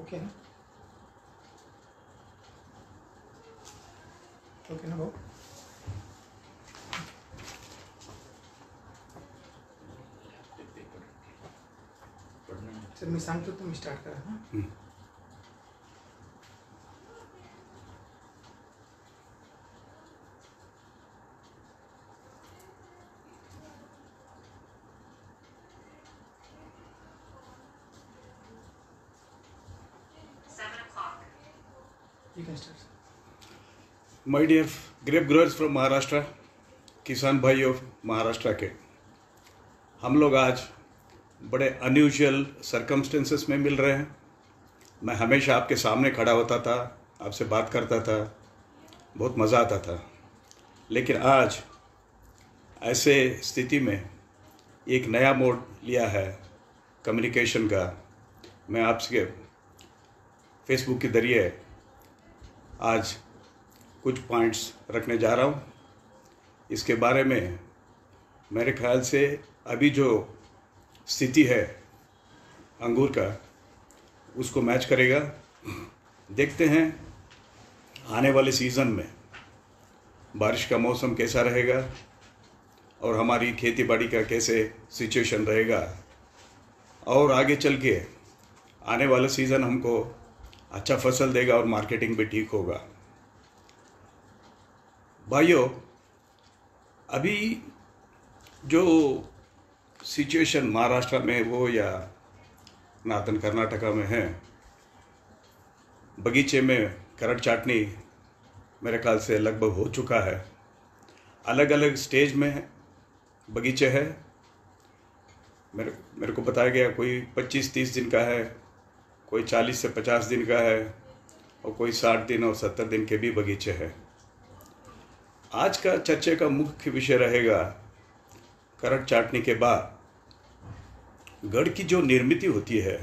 Okay ना? Okay ना भाऊ? सर मी सांगतो तुम्ही स्टार्ट करा. हां, you can start. My dear grape growers from Maharashtra, किसान भाइयों महाराष्ट्र के, हम लोग आज बड़े अनयूजुअल सर्कमस्टेंसेस में मिल रहे हैं. मैं हमेशा आपके सामने खड़ा होता था, आपसे बात करता था, बहुत मज़ा आता था. लेकिन आज ऐसे स्थिति में एक नया मोड लिया है कम्युनिकेशन का. मैं आपसे फेसबुक के ज़रिए आज कुछ पॉइंट्स रखने जा रहा हूँ. इसके बारे में मेरे ख्याल से अभी जो स्थिति है अंगूर का, उसको मैच करेगा. देखते हैं आने वाले सीज़न में बारिश का मौसम कैसा रहेगा और हमारी खेती बाड़ी का कैसे सिचुएशन रहेगा, और आगे चल के आने वाला सीज़न हमको अच्छा फसल देगा और मार्केटिंग भी ठीक होगा. भाइयों, अभी जो सिचुएशन महाराष्ट्र में वो या नार्दर्न कर्नाटका में है, बगीचे में करट चाटनी मेरे ख्याल से लगभग हो चुका है. अलग अलग स्टेज में बगीचे है. मेरे को बताया गया कोई 25-30 दिन का है, कोई 40 से 50 दिन का है, और कोई 60 दिन और 70 दिन के भी बगीचे हैं. आज का चर्चा का मुख्य विषय रहेगा करट चाटनी के बाद गढ़ की जो निर्मित होती है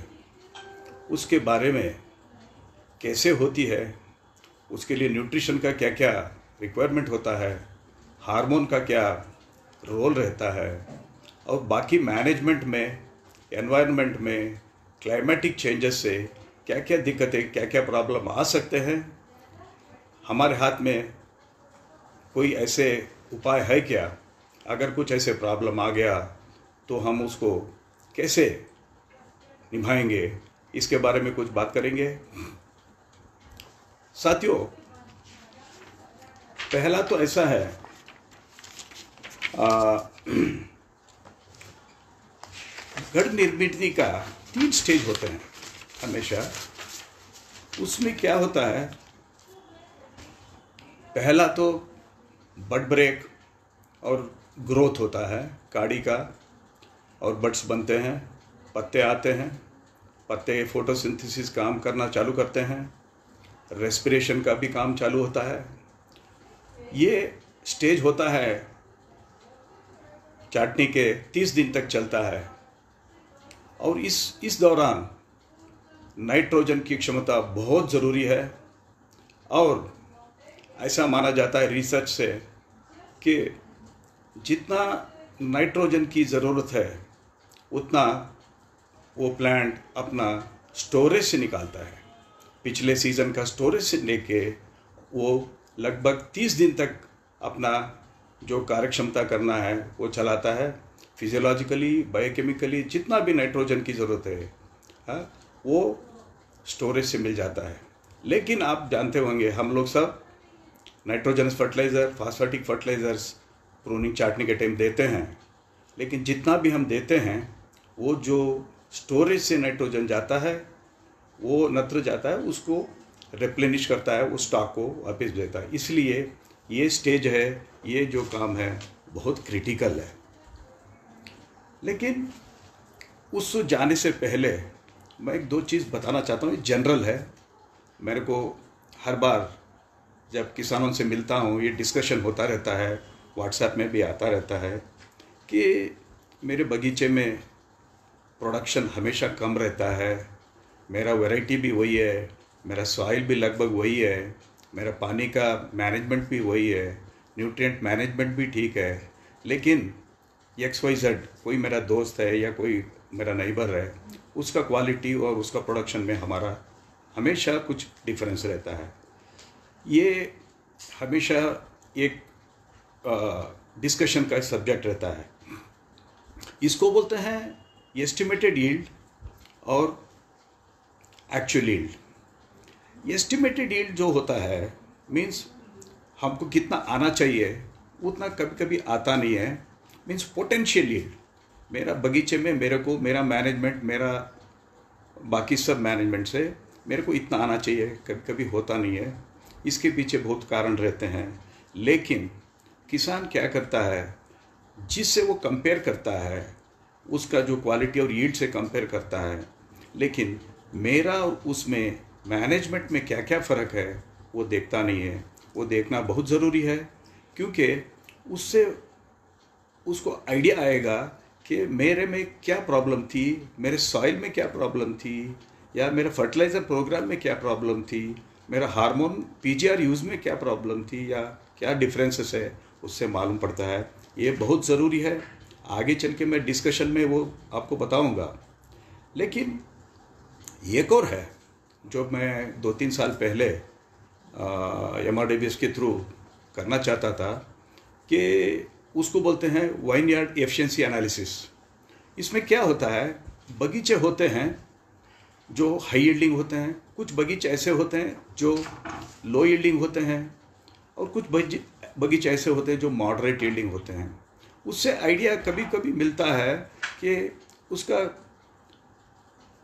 उसके बारे में, कैसे होती है, उसके लिए न्यूट्रिशन का क्या क्या रिक्वायरमेंट होता है, हार्मोन का क्या रोल रहता है, और बाकी मैनेजमेंट में, एनवायरनमेंट में, क्लाइमेटिक चेंजेस से क्या क्या दिक्कतें, क्या क्या प्रॉब्लम आ सकते हैं. हमारे हाथ में कोई ऐसे उपाय है क्या? अगर कुछ ऐसे प्रॉब्लम आ गया तो हम उसको कैसे निभाएंगे, इसके बारे में कुछ बात करेंगे. साथियों, पहला तो ऐसा है, गढ़ निर्मित का 3 स्टेज होते हैं हमेशा. उसमें क्या होता है, पहला तो बड ब्रेक और ग्रोथ होता है काड़ी का, और बड्स बनते हैं, पत्ते आते हैं, पत्ते फोटोसिंथेसिस काम करना चालू करते हैं, रेस्पिरेशन का भी काम चालू होता है. ये स्टेज होता है चाटनी के 30 दिन तक चलता है, और इस दौरान नाइट्रोजन की क्षमता बहुत ज़रूरी है. और ऐसा माना जाता है रिसर्च से कि जितना नाइट्रोजन की ज़रूरत है उतना वो प्लांट अपना स्टोरेज से निकालता है. पिछले सीज़न का स्टोरेज से लेके वो लगभग 30 दिन तक अपना जो कार्यक्षमता करना है वो चलाता है. फिजियोलॉजिकली, बायोकेमिकली जितना भी नाइट्रोजन की ज़रूरत है वो स्टोरेज से मिल जाता है. लेकिन आप जानते होंगे, हम लोग सब nitrogenous fertilizer, phosphatic fertilizers pruning चाटनी के टाइम देते हैं, लेकिन जितना भी हम देते हैं वो जो स्टोरेज से नाइट्रोजन जाता है, वो नत्र जाता है, उसको रिप्लेनिश करता है, उस स्टॉक को वापस देता है. इसलिए ये स्टेज है, ये जो काम है बहुत क्रिटिकल है. लेकिन उस जाने से पहले मैं 1-2 चीज़ बताना चाहता हूँ. जनरल है, मेरे को हर बार जब किसानों से मिलता हूँ ये डिस्कशन होता रहता है, व्हाट्सएप में भी आता रहता है कि मेरे बगीचे में प्रोडक्शन हमेशा कम रहता है, मेरा वैरायटी भी वही है, मेरा सॉइल भी लगभग वही है, मेरा पानी का मैनेजमेंट भी वही है, न्यूट्रिएंट मैनेजमेंट भी ठीक है, लेकिन XYZ कोई मेरा दोस्त है या कोई मेरा नेबर है, उसका क्वालिटी और उसका प्रोडक्शन में हमारा हमेशा कुछ डिफरेंस रहता है। ये हमेशा एक डिस्कशन का सब्जेक्ट रहता है। इसको बोलते हैं एस्टिमेटेड यील्ड और एक्चुअल यील्ड। एस्टिमेटेड यील्ड जो होता है मीन्स हमको कितना आना चाहिए उतना कभी कभी आता नहीं है, मीन्स पोटेंशियल यील्ड। मेरा बगीचे में मेरा मैनेजमेंट, मेरा बाकी सब मैनेजमेंट से मेरे को इतना आना चाहिए, कभी कभी होता नहीं है। इसके पीछे बहुत कारण रहते हैं। लेकिन किसान क्या करता है, जिससे वो कंपेयर करता है उसका जो क्वालिटी और यील्ड से कंपेयर करता है, लेकिन मेरा और उसमें मैनेजमेंट में क्या क्या फ़र्क है वो देखता नहीं है। वो देखना बहुत ज़रूरी है, क्योंकि उससे उसको आइडिया आएगा कि मेरे में क्या प्रॉब्लम थी, मेरे सॉइल में क्या प्रॉब्लम थी, या मेरे फर्टिलाइज़र प्रोग्राम में क्या प्रॉब्लम थी, मेरा हार्मोन पीजीआर यूज़ में क्या प्रॉब्लम थी, या क्या डिफरेंसेस है, उससे मालूम पड़ता है। ये बहुत ज़रूरी है। आगे चल के मैं डिस्कशन में वो आपको बताऊंगा। लेकिन एक और है जो मैं 2-3 साल पहले MRDBS के थ्रू करना चाहता था, कि उसको बोलते हैं वाइन यार्ड एफिशिएंसी एनालिसिस। इसमें क्या होता है, बगीचे होते हैं जो हाई यील्डिंग होते हैं, कुछ बगीचे ऐसे होते हैं जो लो यील्डिंग होते हैं, और कुछ बगीचे ऐसे होते हैं जो मॉडरेट यील्डिंग होते हैं। उससे आइडिया कभी कभी मिलता है कि उसका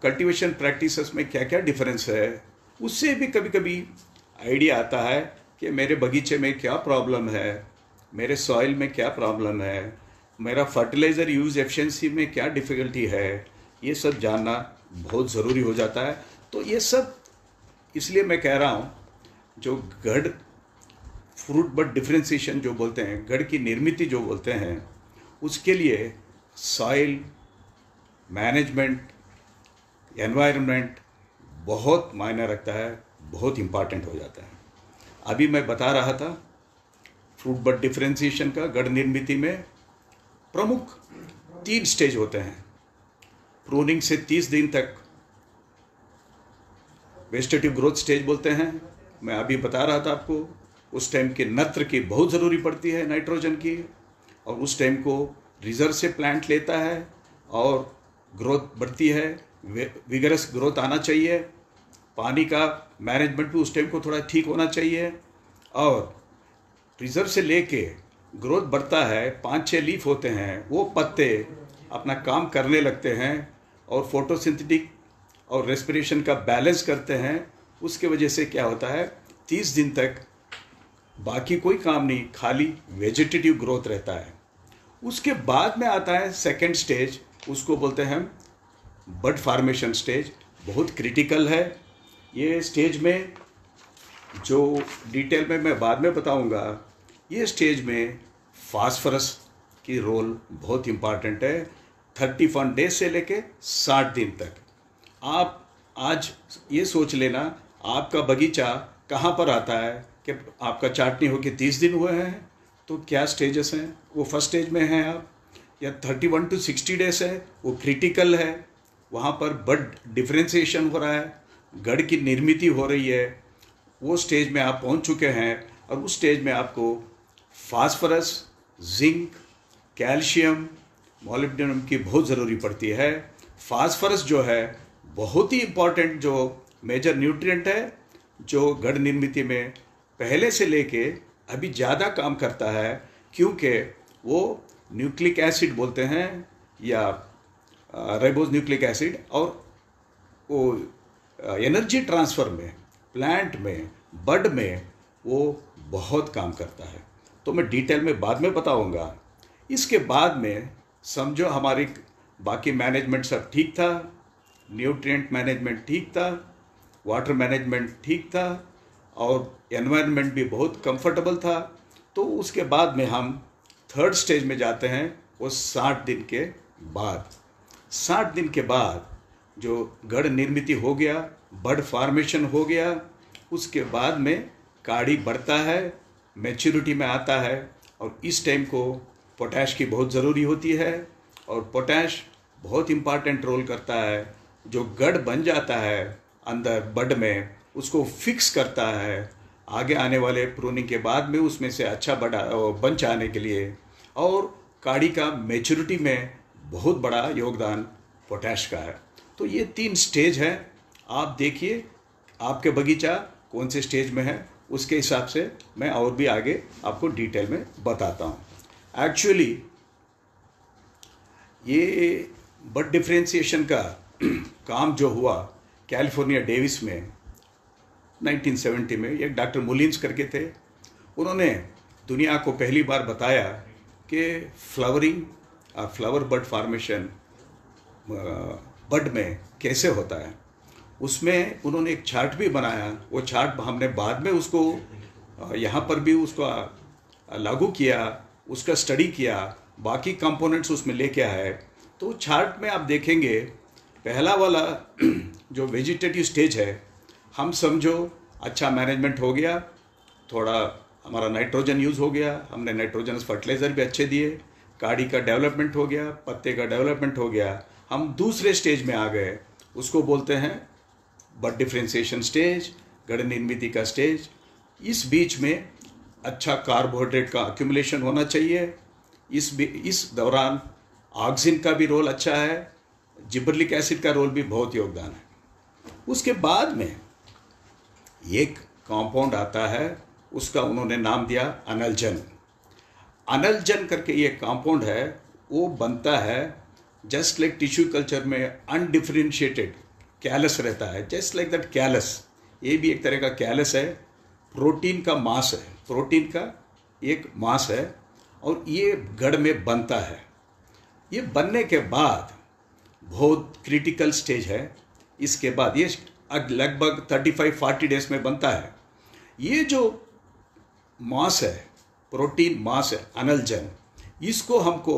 कल्टीवेशन प्रैक्टिसेस में क्या क्या डिफरेंस है। उससे भी कभी कभी आइडिया आता है कि मेरे बगीचे में क्या प्रॉब्लम है, मेरे सॉइल में क्या प्रॉब्लम है, मेरा फर्टिलाइज़र यूज़ एफिशिएंसी में क्या डिफ़िकल्टी है। ये सब जानना बहुत ज़रूरी हो जाता है। तो ये सब इसलिए मैं कह रहा हूँ, जो गढ़ फ्रूट बट डिफ्रेंसिएशन जो बोलते हैं, गढ़ की निर्मिति जो बोलते हैं, उसके लिए सॉइल मैनेजमेंट, एनवायरनमेंट बहुत मायने रखता है, बहुत इम्पॉर्टेंट हो जाता है। अभी मैं बता रहा था फ्रूट बट डिफ्रेंसिएशन का गढ़ निर्मिति में प्रमुख 3 स्टेज होते हैं। प्रूनिंग से 30 दिन तक वेजिटेटिव ग्रोथ स्टेज बोलते हैं। मैं अभी बता रहा था आपको, उस टाइम के नत्र की बहुत ज़रूरी पड़ती है, नाइट्रोजन की, और उस टाइम को रिजर्व से प्लांट लेता है और ग्रोथ बढ़ती है, विगरस ग्रोथ आना चाहिए। पानी का मैनेजमेंट भी उस टाइम को थोड़ा ठीक होना चाहिए, और रिजर्व से लेके ग्रोथ बढ़ता है, 5-6 लीफ होते हैं, वो पत्ते अपना काम करने लगते हैं और फोटोसिंथेटिक और रेस्पिरेशन का बैलेंस करते हैं। उसके वजह से क्या होता है, 30 दिन तक बाकी कोई काम नहीं, खाली वेजिटेटिव ग्रोथ रहता है। उसके बाद में आता है सेकेंड स्टेज, उसको बोलते हैं बड फार्मेशन स्टेज। बहुत क्रिटिकल है ये स्टेज में, जो डिटेल में मैं बाद में बताऊंगा। ये स्टेज में फास्फोरस की रोल बहुत इम्पॉर्टेंट है। 31 डेज से लेके 60 दिन तक। आप आज ये सोच लेना, आपका बगीचा कहाँ पर आता है कि आपका चाटनी होके 30 दिन हुए हैं, तो क्या स्टेजेस हैं, वो फर्स्ट स्टेज में हैं आप, या 31 to 60 डेज है, वो क्रिटिकल है, वहाँ पर बड डिफ्रेंसिएशन हो रहा है, गढ़ की निर्मित हो रही है, वो स्टेज में आप पहुँच चुके हैं। और उस स्टेज में आपको फास्फोरस, जिंक, कैल्शियम, मॉलिब्डेनम की बहुत ज़रूरी पड़ती है। फास्फोरस जो है बहुत ही इम्पॉर्टेंट जो मेजर न्यूट्रिएंट है, जो गढ़ निर्मिति में पहले से लेके अभी ज़्यादा काम करता है, क्योंकि वो न्यूक्लिक एसिड बोलते हैं या राइबोज न्यूक्लिक एसिड, और वो एनर्जी ट्रांसफ़र में, प्लांट में, बड में वो बहुत काम करता है। तो मैं डिटेल में बाद में बताऊंगा। इसके बाद में समझो हमारी बाकी मैनेजमेंट सब ठीक था, न्यूट्रिएंट मैनेजमेंट ठीक था, वाटर मैनेजमेंट ठीक था, और एनवायरनमेंट भी बहुत कंफर्टेबल था। तो उसके बाद में हम थर्ड स्टेज में जाते हैं, वो 60 दिन के बाद। 60 दिन के बाद जो गढ़ निर्मिति हो गया, बड फार्मेशन हो गया, उसके बाद में काड़ी बढ़ता है, मैच्योरिटी में आता है, और इस टाइम को पोटैश की बहुत ज़रूरी होती है। और पोटैश बहुत इम्पॉर्टेंट रोल करता है। जो गढ़ बन जाता है अंदर बड में उसको फिक्स करता है आगे आने वाले प्रूनिंग के बाद में उसमें से अच्छा बड़ा बंच आने के लिए। और काड़ी का मैच्योरिटी में बहुत बड़ा योगदान पोटैश का है। तो ये 3 स्टेज है। आप देखिए आपके बगीचा कौन से स्टेज में है, उसके हिसाब से मैं और भी आगे आपको डिटेल में बताता हूँ। एक्चुअली ये बड डिफ्रेंशिएशन का काम जो हुआ कैलिफोर्निया डेविस में 1970 में, एक डॉक्टर मुलिन्स करके थे। उन्होंने दुनिया को पहली बार बताया कि फ्लावरिंग फ्लावर बड फॉर्मेशन बड में कैसे होता है। उसमें उन्होंने एक चार्ट भी बनाया। वो चार्ट हमने बाद में उसको यहाँ पर भी उसको लागू किया, उसका स्टडी किया, बाकी कंपोनेंट्स उसमें लेके आए। तो चार्ट में आप देखेंगे पहला वाला जो वेजिटेटिव स्टेज है, हम समझो अच्छा मैनेजमेंट हो गया, थोड़ा हमारा नाइट्रोजन यूज़ हो गया, हमने नाइट्रोजनस फर्टिलाइज़र भी अच्छे दिए, काड़ी का डेवलपमेंट हो गया, पत्ते का डेवलपमेंट हो गया, हम दूसरे स्टेज में आ गए। उसको बोलते हैं बड डिफ्रेंशिएशन स्टेज, गड़ निर्मिति का स्टेज। इस बीच में अच्छा कार्बोहाइड्रेट का अक्यूमुलेशन होना चाहिए। इस दौरान ऑक्सिन का भी रोल अच्छा है, जिबरलिक एसिड का रोल भी बहुत योगदान है। उसके बाद में एक कंपाउंड आता है, उसका उन्होंने नाम दिया अनलजन। अनलजन करके ये कंपाउंड है, वो बनता है जस्ट लाइक टिश्यू कल्चर में अनडिफरेंशिएटेड कैलस रहता है, जस्ट लाइक दैट कैलस। ये भी एक तरह का कैलस है, प्रोटीन का मास है, प्रोटीन का एक मास है, और ये गड़ में बनता है। ये बनने के बाद बहुत क्रिटिकल स्टेज है। इसके बाद ये लगभग 35-40 डेज में बनता है। ये जो मास है, प्रोटीन मास है अनलजन, इसको हमको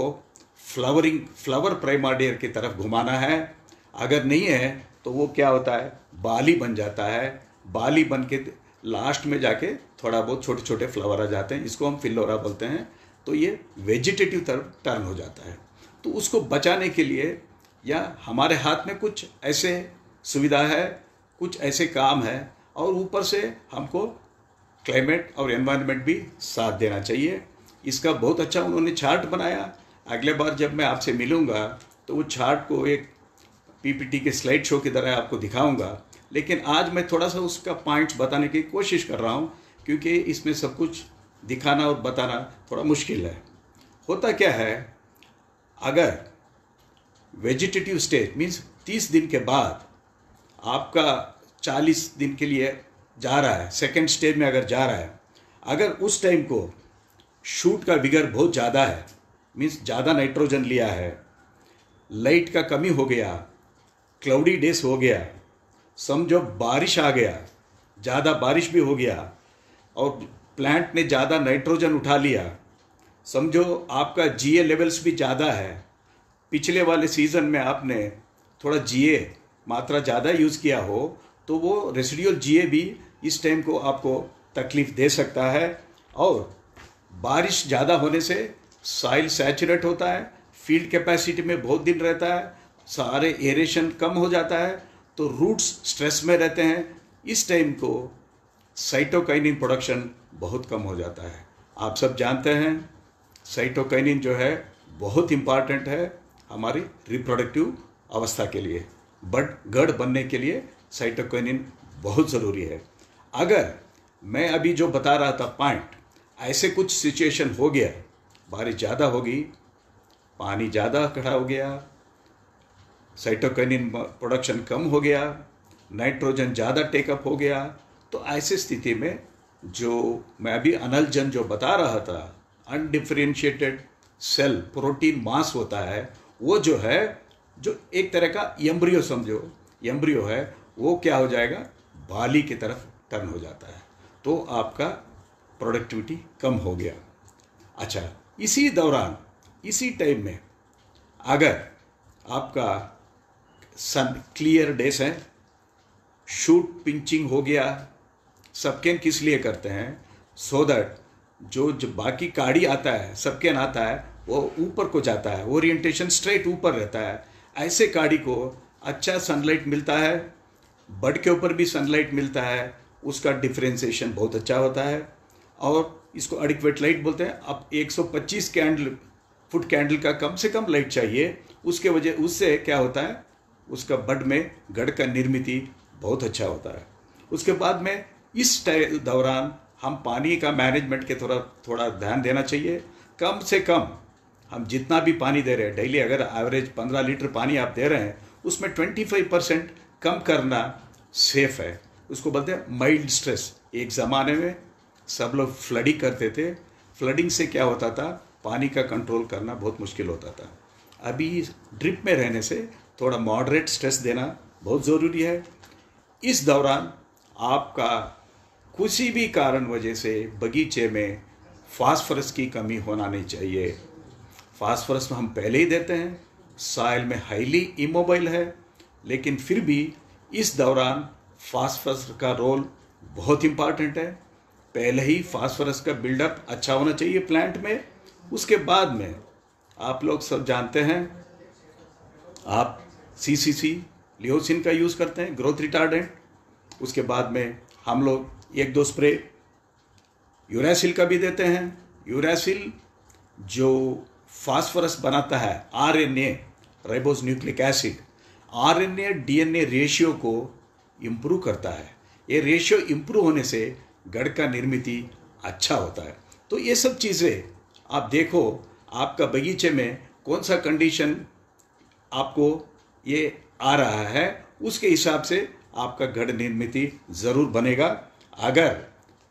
फ्लावर प्राइमर्डियर की तरफ घुमाना है। अगर नहीं है तो वो क्या होता है, बाली बन जाता है। बाली बन के लास्ट में जाके थोड़ा बहुत छोटे छोटे फ्लावर आ जाते हैं, इसको हम फिलोरा बोलते हैं। तो ये वेजिटेटिव तरफ टर्न हो जाता है। तो उसको बचाने के लिए या हमारे हाथ में कुछ ऐसे सुविधा है, कुछ ऐसे काम है, और ऊपर से हमको क्लाइमेट और एनवायरनमेंट भी साथ देना चाहिए। इसका बहुत अच्छा उन्होंने चार्ट बनाया। अगले बार जब मैं आपसे मिलूँगा तो वो चार्ट को एक पीपीटी के स्लाइड शो की तरह आपको दिखाऊंगा। लेकिन आज मैं थोड़ा सा उसका पॉइंट्स बताने की कोशिश कर रहा हूँ, क्योंकि इसमें सब कुछ दिखाना और बताना थोड़ा मुश्किल है। होता क्या है, अगर वेजिटेटिव स्टेज मीन्स 30 दिन के बाद आपका 40 दिन के लिए जा रहा है, सेकेंड स्टेज में अगर जा रहा है, अगर उस टाइम को शूट का विगर बहुत ज़्यादा है, मीन्स ज़्यादा नाइट्रोजन लिया है, लाइट का कमी हो गया, क्लाउडी डेज हो गया, समझो बारिश आ गया, ज़्यादा बारिश भी हो गया, और प्लांट ने ज़्यादा नाइट्रोजन उठा लिया, समझो आपका जीए लेवल्स भी ज़्यादा है, पिछले वाले सीज़न में आपने थोड़ा जीए मात्रा ज़्यादा यूज़ किया हो, तो वो रेसिडुअल जीए भी इस टाइम को आपको तकलीफ़ दे सकता है। और बारिश ज़्यादा होने से सॉइल सैचुरेट होता है, फील्ड कैपेसिटी में बहुत दिन रहता है, सारे एरेशन कम हो जाता है, तो रूट्स स्ट्रेस में रहते हैं। इस टाइम को साइटोकाइनिन प्रोडक्शन बहुत कम हो जाता है। आप सब जानते हैं साइटोकाइनिन जो है बहुत इम्पॉर्टेंट है हमारी रिप्रोडक्टिव अवस्था के लिए, बट गढ़ बनने के लिए साइटोकाइनिन बहुत ज़रूरी है। अगर मैं अभी जो बता रहा था पॉइंट, ऐसे कुछ सिचुएशन हो गया, बारिश ज़्यादा होगी, पानी ज़्यादा खड़ा हो गया, साइटोकाइनिन प्रोडक्शन कम हो गया, नाइट्रोजन ज़्यादा टेकअप हो गया, तो ऐसी स्थिति में जो मैं अभी अनलजन जो बता रहा था, अनडिफरेंशिएटेड सेल प्रोटीन मास होता है, वो जो है जो एक तरह का एम्ब्रियो समझो, एम्ब्रियो है, वो क्या हो जाएगा, बाली की तरफ टर्न हो जाता है। तो आपका प्रोडक्टिविटी कम हो गया। अच्छा, इसी दौरान इसी टाइम में अगर आपका सन क्लियर डेज है, शूट पिंचिंग हो गया, सबकेन किस लिए करते हैं, सो दैट जो बाकी काड़ी आता है, सबकेन आता है, वो ऊपर को जाता है, ओरिएंटेशन स्ट्रेट ऊपर रहता है। ऐसे काड़ी को अच्छा सनलाइट मिलता है, बड के ऊपर भी सनलाइट मिलता है, उसका डिफ्रेंसिएशन बहुत अच्छा होता है। और इसको एडिक्वेट लाइट बोलते हैं। अब 125 फुट कैंडल का कम से कम लाइट चाहिए, उसके वजह उससे क्या होता है, उसका बड में गढ़ का निर्मिति बहुत अच्छा होता है। उसके बाद में इस दौरान हम पानी का मैनेजमेंट के थोड़ा ध्यान देना चाहिए। कम से कम हम जितना भी पानी दे रहे हैं डेली, अगर एवरेज 15 लीटर पानी आप दे रहे हैं, उसमें 25% कम करना सेफ है। उसको बोलते हैं माइल्ड स्ट्रेस। एक ज़माने में सब लोग फ्लडिंग करते थे। फ्लडिंग से क्या होता था, पानी का कंट्रोल करना बहुत मुश्किल होता था। अभी ड्रिप में रहने से थोड़ा मॉडरेट स्ट्रेस देना बहुत ज़रूरी है। इस दौरान आपका किसी भी कारण वजह से बगीचे में फास्फोरस की कमी होना नहीं चाहिए। फास्फोरस हम पहले ही देते हैं, सॉइल में हाईली इमोबाइल है, लेकिन फिर भी इस दौरान फास्फोरस का रोल बहुत इम्पॉर्टेंट है। पहले ही फास्फोरस का बिल्डअप अच्छा होना चाहिए प्लांट में। उसके बाद में आप लोग सब जानते हैं, आप CCC लियोसिन का यूज़ करते हैं, ग्रोथ रिटार्डेंट। उसके बाद में हम लोग 1-2 स्प्रे यूरासिल का भी देते हैं। यूरासिल जो फास्फोरस बनाता है, RNA ribose nucleic acid, RNA DNA ratio को इम्प्रूव करता है। ये रेशियो इम्प्रूव होने से गढ़ का निर्मिति अच्छा होता है। तो ये सब चीज़ें आप देखो, आपका बगीचे में कौन सा कंडीशन आपको ये आ रहा है, उसके हिसाब से आपका गढ़ निर्मिति ज़रूर बनेगा। अगर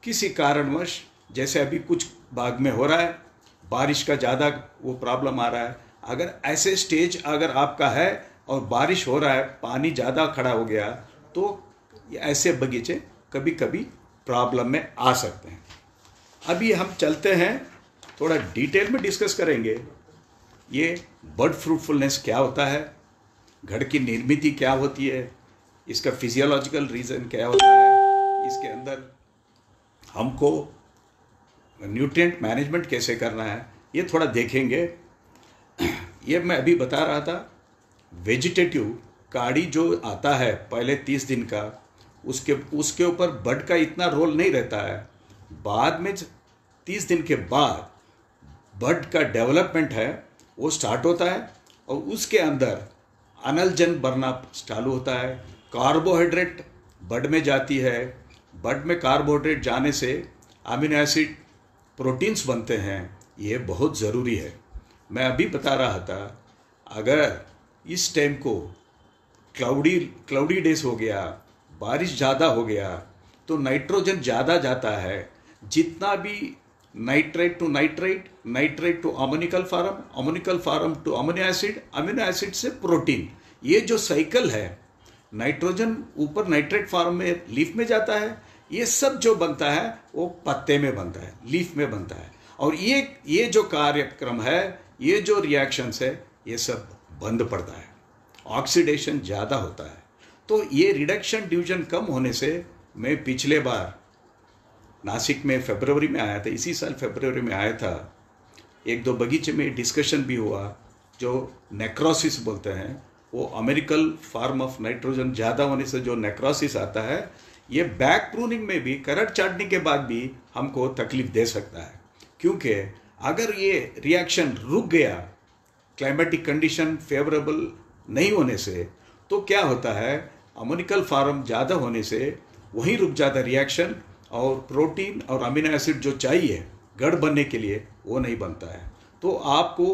किसी कारणवश, जैसे अभी कुछ भाग में हो रहा है, बारिश का ज़्यादा वो प्रॉब्लम आ रहा है, अगर ऐसे स्टेज अगर आपका है और बारिश हो रहा है, पानी ज़्यादा खड़ा हो गया, तो ऐसे बगीचे कभी कभी प्रॉब्लम में आ सकते हैं। अभी हम चलते हैं, थोड़ा डिटेल में डिस्कस करेंगे ये बर्ड फ्रूटफुलनेस क्या होता है, गढ़ की निर्मिति क्या होती है, इसका फिजियोलॉजिकल रीज़न क्या होता है, इसके अंदर हमको न्यूट्रिएंट मैनेजमेंट कैसे करना है, ये थोड़ा देखेंगे। ये मैं अभी बता रहा था, वेजिटेटिव काड़ी जो आता है पहले 30 दिन का, उसके ऊपर बड का इतना रोल नहीं रहता है। बाद में 30 दिन के बाद बड का डेवलपमेंट है वो स्टार्ट होता है, और उसके अंदर अनलजन बनना चालू होता है। कार्बोहाइड्रेट बड में जाती है, बड में कार्बोहाइड्रेट जाने से अमीनो एसिड प्रोटीन्स बनते हैं। ये बहुत ज़रूरी है। मैं अभी बता रहा था, अगर इस टाइम को क्लाउडी डेज हो गया, बारिश ज़्यादा हो गया, तो नाइट्रोजन ज़्यादा जाता है। जितना भी nitrate to nitrate, nitrate to ammoniacal form to amino acid से प्रोटीन, ये जो साइकिल है, नाइट्रोजन ऊपर नाइट्रेट फार्म में लीफ में जाता है, ये सब जो बनता है वो पत्ते में बनता है, लीफ में बनता है। और ये जो कार्यक्रम है, ये जो रिएक्शंस है, ये सब बंद पड़ता है, ऑक्सीडेशन ज़्यादा होता है। तो ये रिडक्शन डिवीजन कम होने से, मैं पिछले बार नासिक में फरवरी में आया था, इसी साल फरवरी में आया था, 1-2 बगीचे में डिस्कशन भी हुआ। जो नेक्रोसिस बोलते हैं, वो अमेरिकल फॉर्म ऑफ नाइट्रोजन ज़्यादा होने से जो नेक्रोसिस आता है, ये बैक प्रूनिंग में भी, करट चाटने के बाद भी हमको तकलीफ दे सकता है। क्योंकि अगर ये रिएक्शन रुक गया, क्लाइमेटिक कंडीशन फेवरेबल नहीं होने से, तो क्या होता है, अमोनिकल फॉर्म ज़्यादा होने से वहीं रुक जाता रिएक्शन, और प्रोटीन और अमीनो एसिड जो चाहिए गढ़ बनने के लिए, वो नहीं बनता है। तो आपको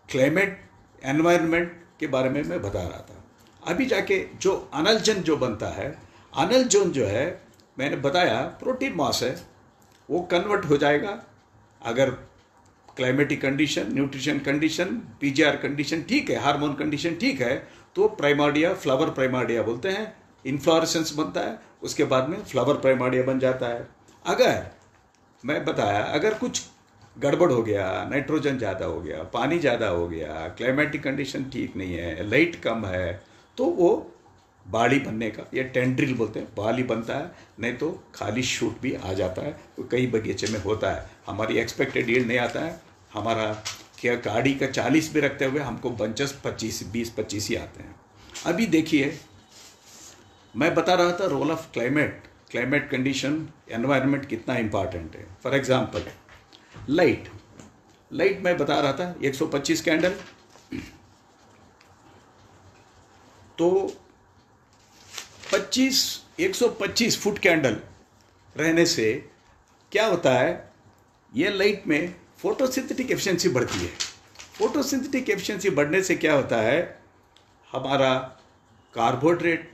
क्लाइमेट एनवायरनमेंट के बारे में मैं बता रहा था। अभी जाके जो अनलजन जो बनता है, अनलजन जो है, मैंने बताया प्रोटीन मास है, वो कन्वर्ट हो जाएगा अगर climatic condition, nutrition condition, PGR condition ठीक है, हार्मोन कंडीशन ठीक है, तो प्राइमर्डिया, फ्लावर प्राइमर्डिया बोलते हैं, इन्फ्लोरेसेंस बनता है, उसके बाद में फ्लावर प्राइमर्डिया बन जाता है। अगर मैं बताया, अगर कुछ गड़बड़ हो गया, नाइट्रोजन ज़्यादा हो गया, पानी ज़्यादा हो गया, क्लाइमेटिक कंडीशन ठीक नहीं है, लाइट कम है, तो वो बाली बनने का, ये टेंड्रिल बोलते हैं, बाली बनता है, नहीं तो खाली शूट भी आ जाता है। तो कई बगीचे में होता है। हमारी एक्सपेक्टेड यील्ड नहीं आता है, हमारा क्या काड़ी का 40 भी रखते हुए हमको बंचेस 20-25 ही आते हैं। अभी देखिए, मैं बता रहा था role of climate condition, environment कितना इम्पॉर्टेंट है। फॉर एग्जांपल लाइट मैं बता रहा था 125 कैंडल, तो 125 फुट कैंडल रहने से क्या होता है, ये लाइट में फोटोसिंथेटिक एफिशिएंसी बढ़ती है। फोटोसिंथेटिक एफिशिएंसी बढ़ने से क्या होता है, हमारा कार्बोहाइड्रेट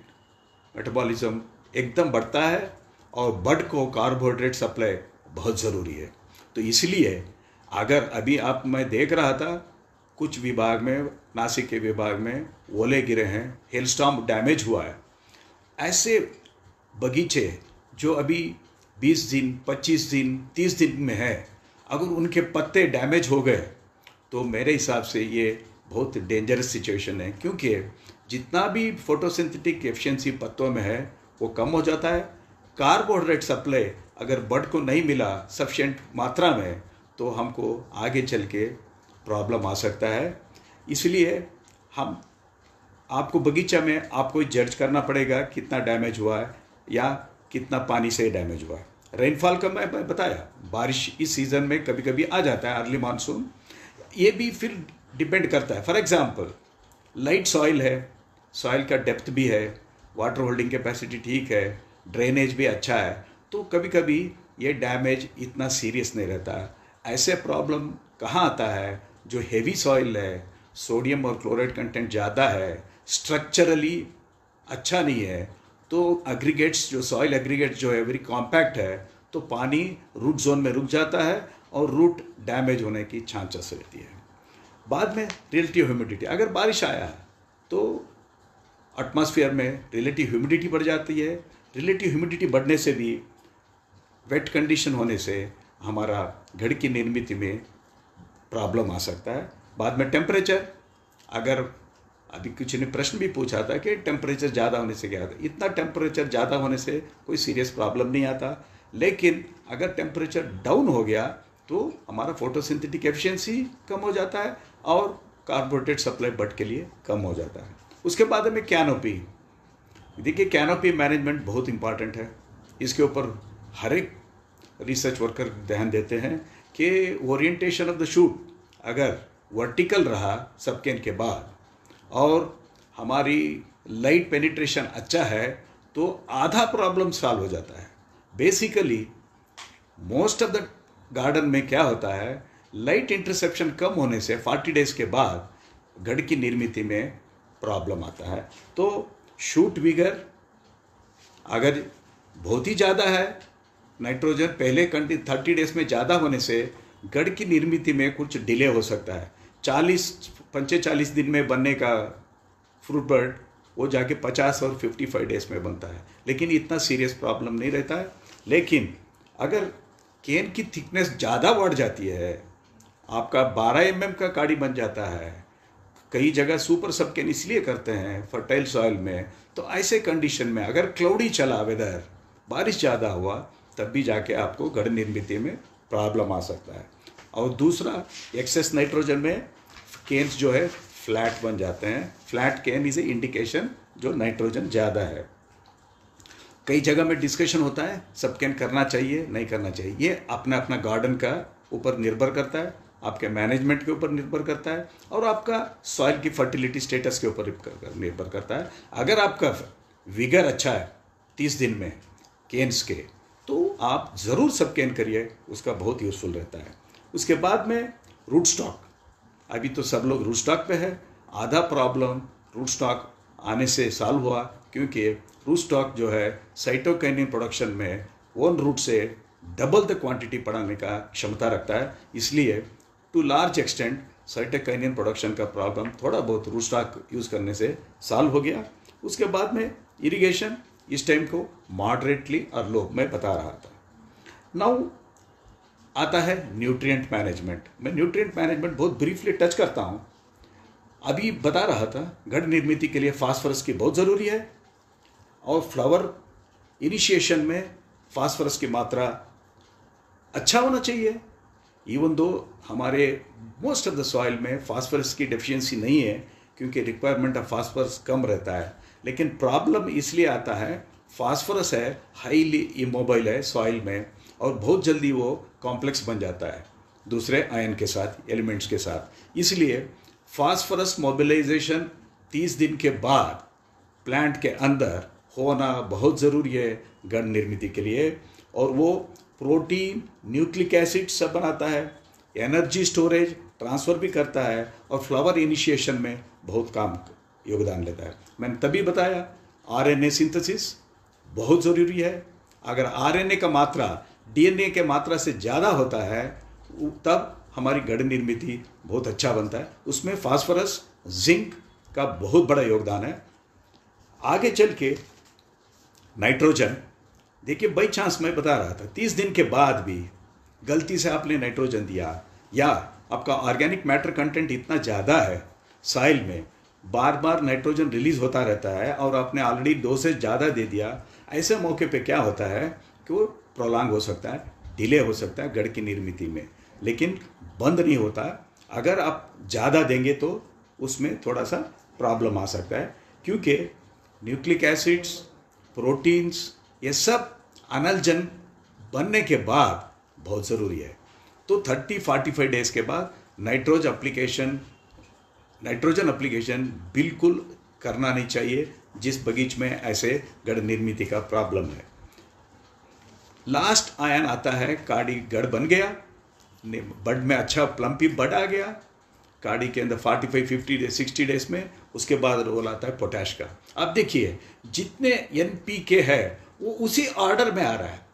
मेटाबॉलिज्म एकदम बढ़ता है और बर्ड को कार्बोहाइड्रेट सप्लाई बहुत ज़रूरी है। तो इसलिए अगर अभी मैं देख रहा था कुछ विभाग में, नासिक के विभाग में ओले गिरे हैं, हेलस्टॉर्म डैमेज हुआ है, ऐसे बगीचे जो अभी 20 दिन 25 दिन 30 दिन में है, अगर उनके पत्ते डैमेज हो गए तो मेरे हिसाब से ये बहुत डेंजरस सिचुएशन है, क्योंकि जितना भी फोटोसिंथेटिक एफिशिएंसी पत्तों में है वो कम हो जाता है। कार्बोहाइड्रेट सप्लाई अगर बर्ड को नहीं मिला सफिशिएंट मात्रा में तो हमको आगे चल के प्रॉब्लम आ सकता है। इसलिए हम आपको बगीचा में आपको जज करना पड़ेगा कितना डैमेज हुआ है या कितना पानी से डैमेज हुआ है। रेनफॉल का मैं बताया, बारिश इस सीज़न में कभी कभी आ जाता है, अर्ली मानसून, ये भी फिर डिपेंड करता है। फॉर एग्जांपल लाइट सॉइल है, सॉइल का डेप्थ भी है, वाटर होल्डिंग कैपेसिटी ठीक है, ड्रेनेज भी अच्छा है, तो कभी कभी ये डैमेज इतना सीरियस नहीं रहता। ऐसे प्रॉब्लम कहाँ आता है, जो हेवी सॉइल है, सोडियम और क्लोराइड कंटेंट ज़्यादा है, स्ट्रक्चरली अच्छा नहीं है, तो एग्रीगेट्स जो सॉइल एग्रीगेट्स जो है वेरी कॉम्पैक्ट है, तो पानी रूट जोन में रुक जाता है और रूट डैमेज होने की चांसेस रहती है। बाद में रिलेटिव ह्यूमिडिटी, अगर बारिश आया तो एटमॉस्फेयर में रिलेटिव ह्यूमिडिटी बढ़ जाती है। रिलेटिव ह्यूमिडिटी बढ़ने से भी वेट कंडीशन होने से हमारा घर की निर्मित में प्रॉब्लम आ सकता है। बाद में टेम्परेचर, अगर अभी कुछ ने प्रश्न भी पूछा था कि टेम्परेचर ज़्यादा होने से क्या होता है, इतना टेम्परेचर ज़्यादा होने से कोई सीरियस प्रॉब्लम नहीं आता, लेकिन अगर टेम्परेचर डाउन हो गया तो हमारा फोटोसिंथेटिक एफिशिएंसी कम हो जाता है और कार्बोहाइड्रेट सप्लाई बर्ड के लिए कम हो जाता है। उसके बाद में कैनोपी, देखिए कैनोपी मैनेजमेंट बहुत इंपॉर्टेंट है। इसके ऊपर हर एक रिसर्च वर्कर ध्यान देते हैं कि ओरिएंटेशन ऑफ द शूट अगर वर्टिकल रहा सबकेन के बाद और हमारी लाइट पेनिट्रेशन अच्छा है तो आधा प्रॉब्लम सॉल्व हो जाता है। Basically most of the garden में क्या होता है, लाइट इंटरसेप्शन कम होने से 40 डेज के बाद गढ़ की निर्मित में प्रॉब्लम आता है। तो शूट विगर अगर बहुत ही ज़्यादा है, नाइट्रोजन पहले 30 डेज में ज़्यादा होने से गढ़ की निर्मित में कुछ डिले हो सकता है। 45 दिन में बनने का फ्रूट बर्ड वो जाके 50 और 55 डेज में बनता है, लेकिन इतना सीरियस प्रॉब्लम नहीं रहता है। लेकिन अगर केन की थिकनेस ज़्यादा बढ़ जाती है, आपका 12 mm का काड़ी बन जाता है, कई जगह सुपर सब केन इसलिए करते हैं फर्टाइल सॉइल में, तो ऐसे कंडीशन में अगर क्लाउडी चला वेदर, बारिश ज़्यादा हुआ, तब भी जाके आपको गढ़ निर्मित में प्रॉब्लम आ सकता है। और दूसरा, एक्सेस नाइट्रोजन में केन्स जो है फ्लैट बन जाते हैं। Flat can is a indication जो नाइट्रोजन ज़्यादा है। कई जगह में डिस्कशन होता है सब केन करना चाहिए नहीं करना चाहिए, ये अपना अपना गार्डन का ऊपर निर्भर करता है, आपके मैनेजमेंट के ऊपर निर्भर करता है और आपका सॉइल की फर्टिलिटी स्टेटस के ऊपर निर्भर करता है। अगर आपका विगर अच्छा है 30 दिन में केन्स के, तो आप ज़रूर सब केन करिए, उसका बहुत यूजफुल रहता है। उसके बाद में रूट स्टॉक, अभी तो सब लोग रूट स्टॉक पे है, आधा प्रॉब्लम रूट स्टॉक आने से सॉल्व हुआ, क्योंकि रूट स्टॉक जो है साइटोकाइनिन प्रोडक्शन में वन रूट से डबल द क्वांटिटी बढ़ाने का क्षमता रखता है। इसलिए to large extent cytokinin production का प्रॉब्लम थोड़ा बहुत रूट स्टॉक यूज़ करने से सॉल्व हो गया। उसके बाद में इरिगेशन इस टाइम को मॉडरेटली और लो मैं बता रहा था। नाउ आता है न्यूट्रिएंट मैनेजमेंट। मैं न्यूट्रिएंट मैनेजमेंट बहुत ब्रीफली टच करता हूँ। अभी बता रहा था गढ़ निर्मित के लिए फास्फोरस की बहुत ज़रूरी है और फ्लावर इनिशिएशन में फास्फोरस की मात्रा अच्छा होना चाहिए। इवन दो हमारे मोस्ट ऑफ द सॉइल में फास्फोरस की डेफिशिएंसी नहीं है, क्योंकि रिक्वायरमेंट ऑफ फास्फोरस कम रहता है, लेकिन प्रॉब्लम इसलिए आता है, फास्फोरस है हाईली इमोबाइल है सॉइल में और बहुत जल्दी वो कॉम्प्लेक्स बन जाता है दूसरे आयन के साथ, एलिमेंट्स के साथ। इसलिए फास्फोरस मोबिलाइजेशन 30 दिन के बाद प्लांट के अंदर होना बहुत ज़रूरी है गण निर्मित के लिए। और वो प्रोटीन, न्यूक्लिक एसिड सब बनाता है, एनर्जी स्टोरेज ट्रांसफ़र भी करता है और फ्लावर इनिशिएशन में बहुत काम योगदान लेता है। मैंने तभी बताया आरएनए सिंथेसिस बहुत ज़रूरी है। अगर आरएनए का मात्रा डीएनए के मात्रा से ज़्यादा होता है तब हमारी गण निर्मित बहुत अच्छा बनता है। उसमें फास्फोरस, जिंक का बहुत बड़ा योगदान है। आगे चल के नाइट्रोजन, देखिए बाई चांस मैं बता रहा था 30 दिन के बाद भी गलती से आपने नाइट्रोजन दिया या आपका ऑर्गेनिक मैटर कंटेंट इतना ज़्यादा है सॉइल में, बार बार नाइट्रोजन रिलीज होता रहता है और आपने ऑलरेडी डोसेज ज़्यादा दे दिया, ऐसे मौके पे क्या होता है कि वो प्रोलॉन्ग हो सकता है, डिले हो सकता है गढ़ की निर्मित में, लेकिन बंद नहीं होता। अगर आप ज़्यादा देंगे तो उसमें थोड़ा सा प्रॉब्लम आ सकता है, क्योंकि न्यूक्लिक एसिड्स, प्रोटीन्स, ये सब अनलजन बनने के बाद बहुत ज़रूरी है। तो 30-45 डेज के बाद नाइट्रोजन एप्लीकेशन बिल्कुल करना नहीं चाहिए जिस बगीच में ऐसे गढ़ निर्मित का प्रॉब्लम है। लास्ट आयन आता है, काड़ी गढ़ बन गया, बड में अच्छा प्लम्पी बड आ गया, काड़ी के अंदर 45-50 डेज 60 डेज में, उसके बाद रोल आता है पोटैश का। अब देखिए जितने NPK है वो उसी ऑर्डर में आ रहा है,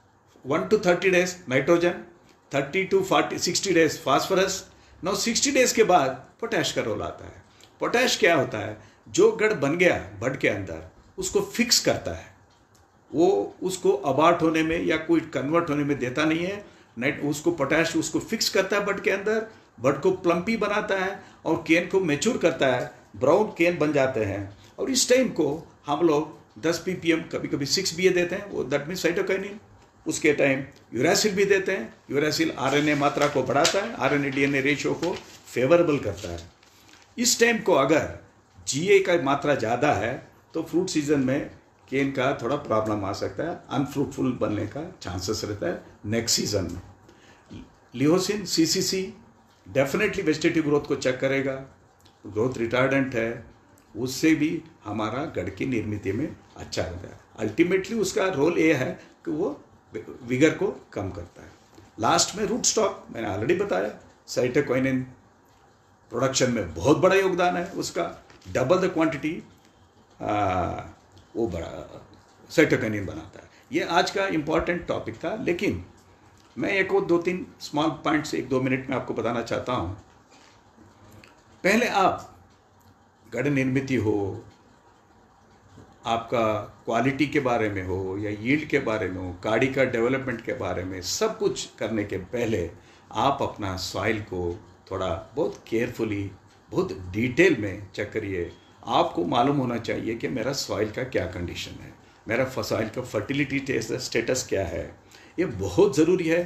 1 to 30 days nitrogen, 30 to 60 days phosphorus, 60 days के बाद पोटैश का रोल आता है। पोटैश क्या होता है, जो गढ़ बन गया बड के अंदर उसको फिक्स करता है, वो उसको अबार्ट होने में या कोई कन्वर्ट होने में देता नहीं है। उसको पोटैश उसको फिक्स करता है बड के अंदर, बड को प्लम्पी बनाता है और केन को मैच्योर करता है, ब्राउन केन बन जाते हैं। और इस टाइम को हम लोग 10 ppm कभी कभी 6 BA देते हैं, वो दैट मीन साइटोकाइनिन। उसके टाइम यूरासिल भी देते हैं, यूरासिल आरएनए मात्रा को बढ़ाता है, आरएनए डीएनए रेशियो को फेवरेबल करता है। इस टाइम को अगर जीए का मात्रा ज़्यादा है तो फ्रूट सीजन में केन का थोड़ा प्रॉब्लम आ सकता है, अनफ्रूटफुल बनने का चांसेस रहता है नेक्स्ट सीजन में। Leucine CCC definitely vegetative growth को चेक करेगा, ग्रोथ रिटार्डेंट है, उससे भी हमारा गढ़ की निर्मित में अच्छा रहता है। अल्टीमेटली उसका रोल ये है कि वो विगर को कम करता है। लास्ट में रूट स्टॉक, मैंने ऑलरेडी बताया, साइटोकाइनिन प्रोडक्शन में बहुत बड़ा योगदान है उसका, डबल द क्वांटिटी वो बड़ा साइटोकाइनिन बनाता है। ये आज का इम्पॉर्टेंट टॉपिक था, लेकिन मैं एक और 2-3 स्मॉल पॉइंट्स 1-2 मिनट में आपको बताना चाहता हूँ। पहले आप गढ़ निर्मित हो, आपका क्वालिटी के बारे में हो या यील्ड के बारे में हो, काड़ी का डेवलपमेंट के बारे में, सब कुछ करने के पहले आप अपना सॉइल को थोड़ा बहुत केयरफुली, बहुत डिटेल में चेक करिए। आपको मालूम होना चाहिए कि मेरा सॉइल का क्या कंडीशन है, मेरा सॉइल का फर्टिलिटी स्टेटस क्या है, ये बहुत ज़रूरी है।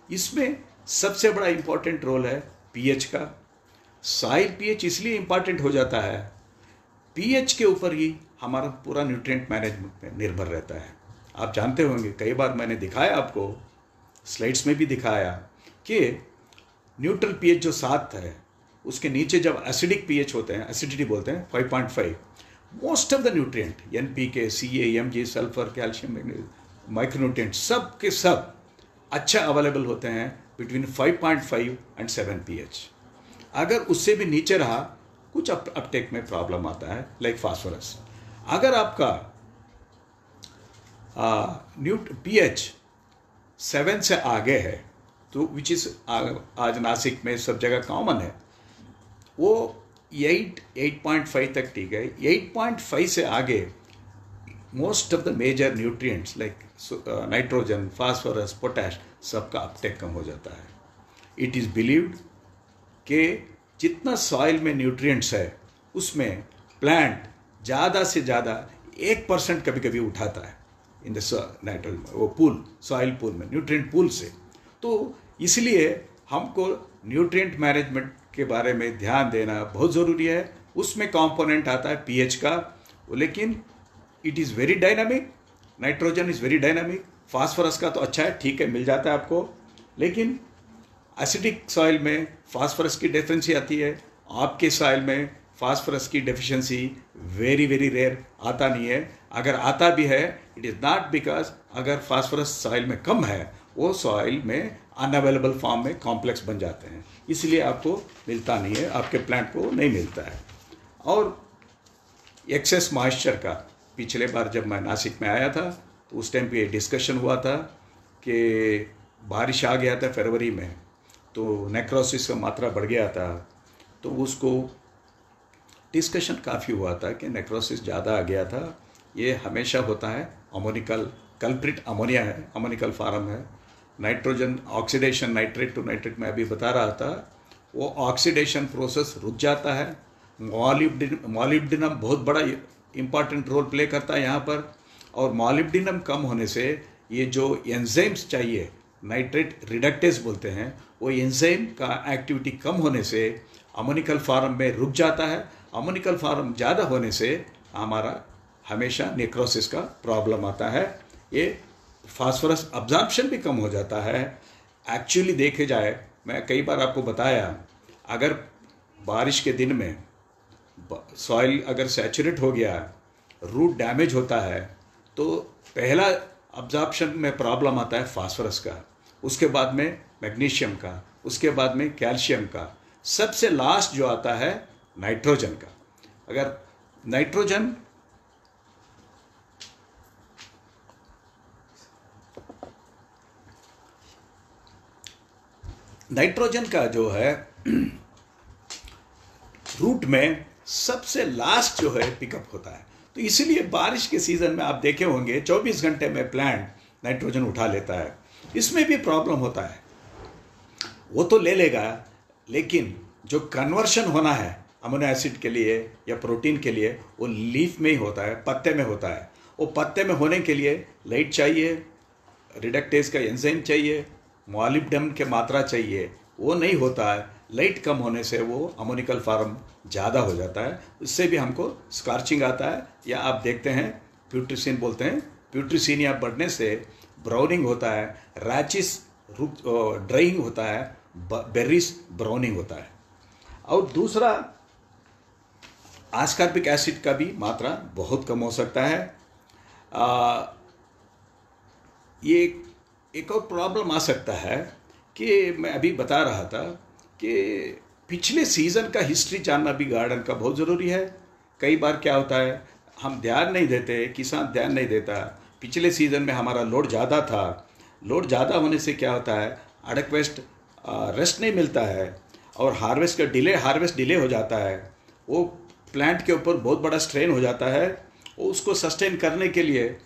इसमें सबसे बड़ा इम्पॉर्टेंट रोल है pH का। सॉइल pH इसलिए इम्पॉर्टेंट हो जाता है, pH के ऊपर ही हमारा पूरा न्यूट्रिएंट मैनेजमेंट में निर्भर रहता है। आप जानते होंगे, कई बार मैंने दिखाया आपको, स्लाइड्स में भी दिखाया कि न्यूट्रल pH जो 7 है, उसके नीचे जब एसिडिक pH होते हैं, एसिडिटी बोलते हैं 5.5, most of the nutrient NPK, CA, Mg, sulphur, calcium, micronutrient सब के सब अच्छा अवेलेबल होते हैं बिटवीन 5.5 and 7 pH। अगर उससे भी नीचे रहा कुछ अपटेक में प्रॉब्लम आता है, लाइक फास्फोरस। अगर आपका pH 7 से आगे है, तो विच इज़ आज नासिक में सब जगह कॉमन है, वो 8.5 तक ठीक है। 8.5 से आगे most of the major nutrients like nitrogen, phosphorus, potash, सबका अपटेक कम हो जाता है। इट इज़ बिलीव्ड कि जितना सॉइल में न्यूट्रिएंट्स है उसमें प्लांट ज़्यादा से ज़्यादा 1% कभी कभी उठाता है इन द नाइट्रोजन, वो पूल, सॉइल पूल में, न्यूट्रिएंट पूल से। तो इसलिए हमको न्यूट्रिएंट मैनेजमेंट के बारे में ध्यान देना बहुत ज़रूरी है। उसमें कंपोनेंट आता है pH का, लेकिन it is very dynamic, nitrogen is very dynamic. Phosphorus का तो अच्छा है, ठीक है, मिल जाता है आपको, लेकिन एसिडिक सॉइल में फास्फोरस की डेफिशिएंसी आती है। आपके सॉइल में फास्फोरस की डेफिशिएंसी वेरी वेरी रेयर आता नहीं है। अगर आता भी है, इट इज़ नॉट बिकॉज अगर फास्फोरस सॉइल में कम है, वो सॉइल में अनअवेलेबल फॉर्म में कॉम्प्लेक्स बन जाते हैं, इसलिए आपको मिलता नहीं है, आपके प्लांट को नहीं मिलता है। और एक्सेस मॉइस्चर का, पिछले बार जब मैं नासिक में आया था तो उस टाइम पे डिस्कशन हुआ था कि बारिश आ गया था फरवरी में, तो नेक्रोसिस का मात्रा बढ़ गया था, तो उसको डिस्कशन काफ़ी हुआ था कि नेक्रोसिस ज़्यादा आ गया था। ये हमेशा होता है, अमोनिकल कल्प्रिट अमोनिया है, अमोनिकल फार्म है। Nitrogen oxidation, nitrate to nitrate में अभी बता रहा था, वो ऑक्सीडेशन प्रोसेस रुक जाता है। मॉलिब्डेनम बहुत बड़ा इम्पॉर्टेंट रोल प्ले करता है यहाँ पर, और मॉलिब्डेनम कम होने से ये जो एंजाइम्स चाहिए, नाइट्रेट रिडक्टेज बोलते हैं, वो एंजाइम का एक्टिविटी कम होने से अमोनिकल फार्म में रुक जाता है। अमोनिकल फार्म ज़्यादा होने से हमारा हमेशा नेक्रोसिस का प्रॉब्लम आता है। ये फास्फोरस अब्जॉर्प्शन भी कम हो जाता है। एक्चुअली देखे जाए, मैं कई बार आपको बताया, अगर बारिश के दिन में सॉइल अगर सैचुरेट हो गया, रूट डैमेज होता है, तो पहला अब्जॉर्प्शन में प्रॉब्लम आता है फास्फोरस का, उसके बाद में मैग्नीशियम का, उसके बाद में कैल्शियम का, सबसे लास्ट जो आता है नाइट्रोजन का। अगर नाइट्रोजन का जो है रूट में सबसे लास्ट जो है पिकअप होता है, तो इसीलिए बारिश के सीजन में आप देखे होंगे 24 घंटे में प्लांट नाइट्रोजन उठा लेता है। इसमें भी प्रॉब्लम होता है, वो तो ले लेगा, लेकिन जो कन्वर्शन होना है अमीनो एसिड के लिए या प्रोटीन के लिए, वो लीफ में ही होता है, पत्ते में होता है। वो पत्ते में होने के लिए लाइट चाहिए, रिडक्टेज का एंजाइम चाहिए, मॉलिब्डेनम के मात्रा चाहिए, वो नहीं होता है। लाइट कम होने से वो अमोनिकल फार्म ज़्यादा हो जाता है, उससे भी हमको स्कार्चिंग आता है, या आप देखते हैं प्यूट्रिसिन बोलते हैं, प्यूट्रिसिनिया बढ़ने से ब्राउनिंग होता है, रैचिस ड्राइंग होता है, बेर्रीज ब्राउनिंग होता है। और दूसरा, आस्कॉर्बिक एसिड का भी मात्रा बहुत कम हो सकता है। ये एक और प्रॉब्लम आ सकता है कि मैं अभी बता रहा था कि पिछले सीज़न का हिस्ट्री जानना भी गार्डन का बहुत ज़रूरी है। कई बार क्या होता है, हम ध्यान नहीं देते, किसान ध्यान नहीं देता, पिछले सीज़न में हमारा लोड ज़्यादा था, लोड ज़्यादा होने से क्या होता है, एडेक्वेट रेस्ट नहीं मिलता है, और हार्वेस्ट डिले हो जाता है। वो प्लांट के ऊपर बहुत बड़ा स्ट्रेन हो जाता है। वो उसको सस्टेन करने के लिए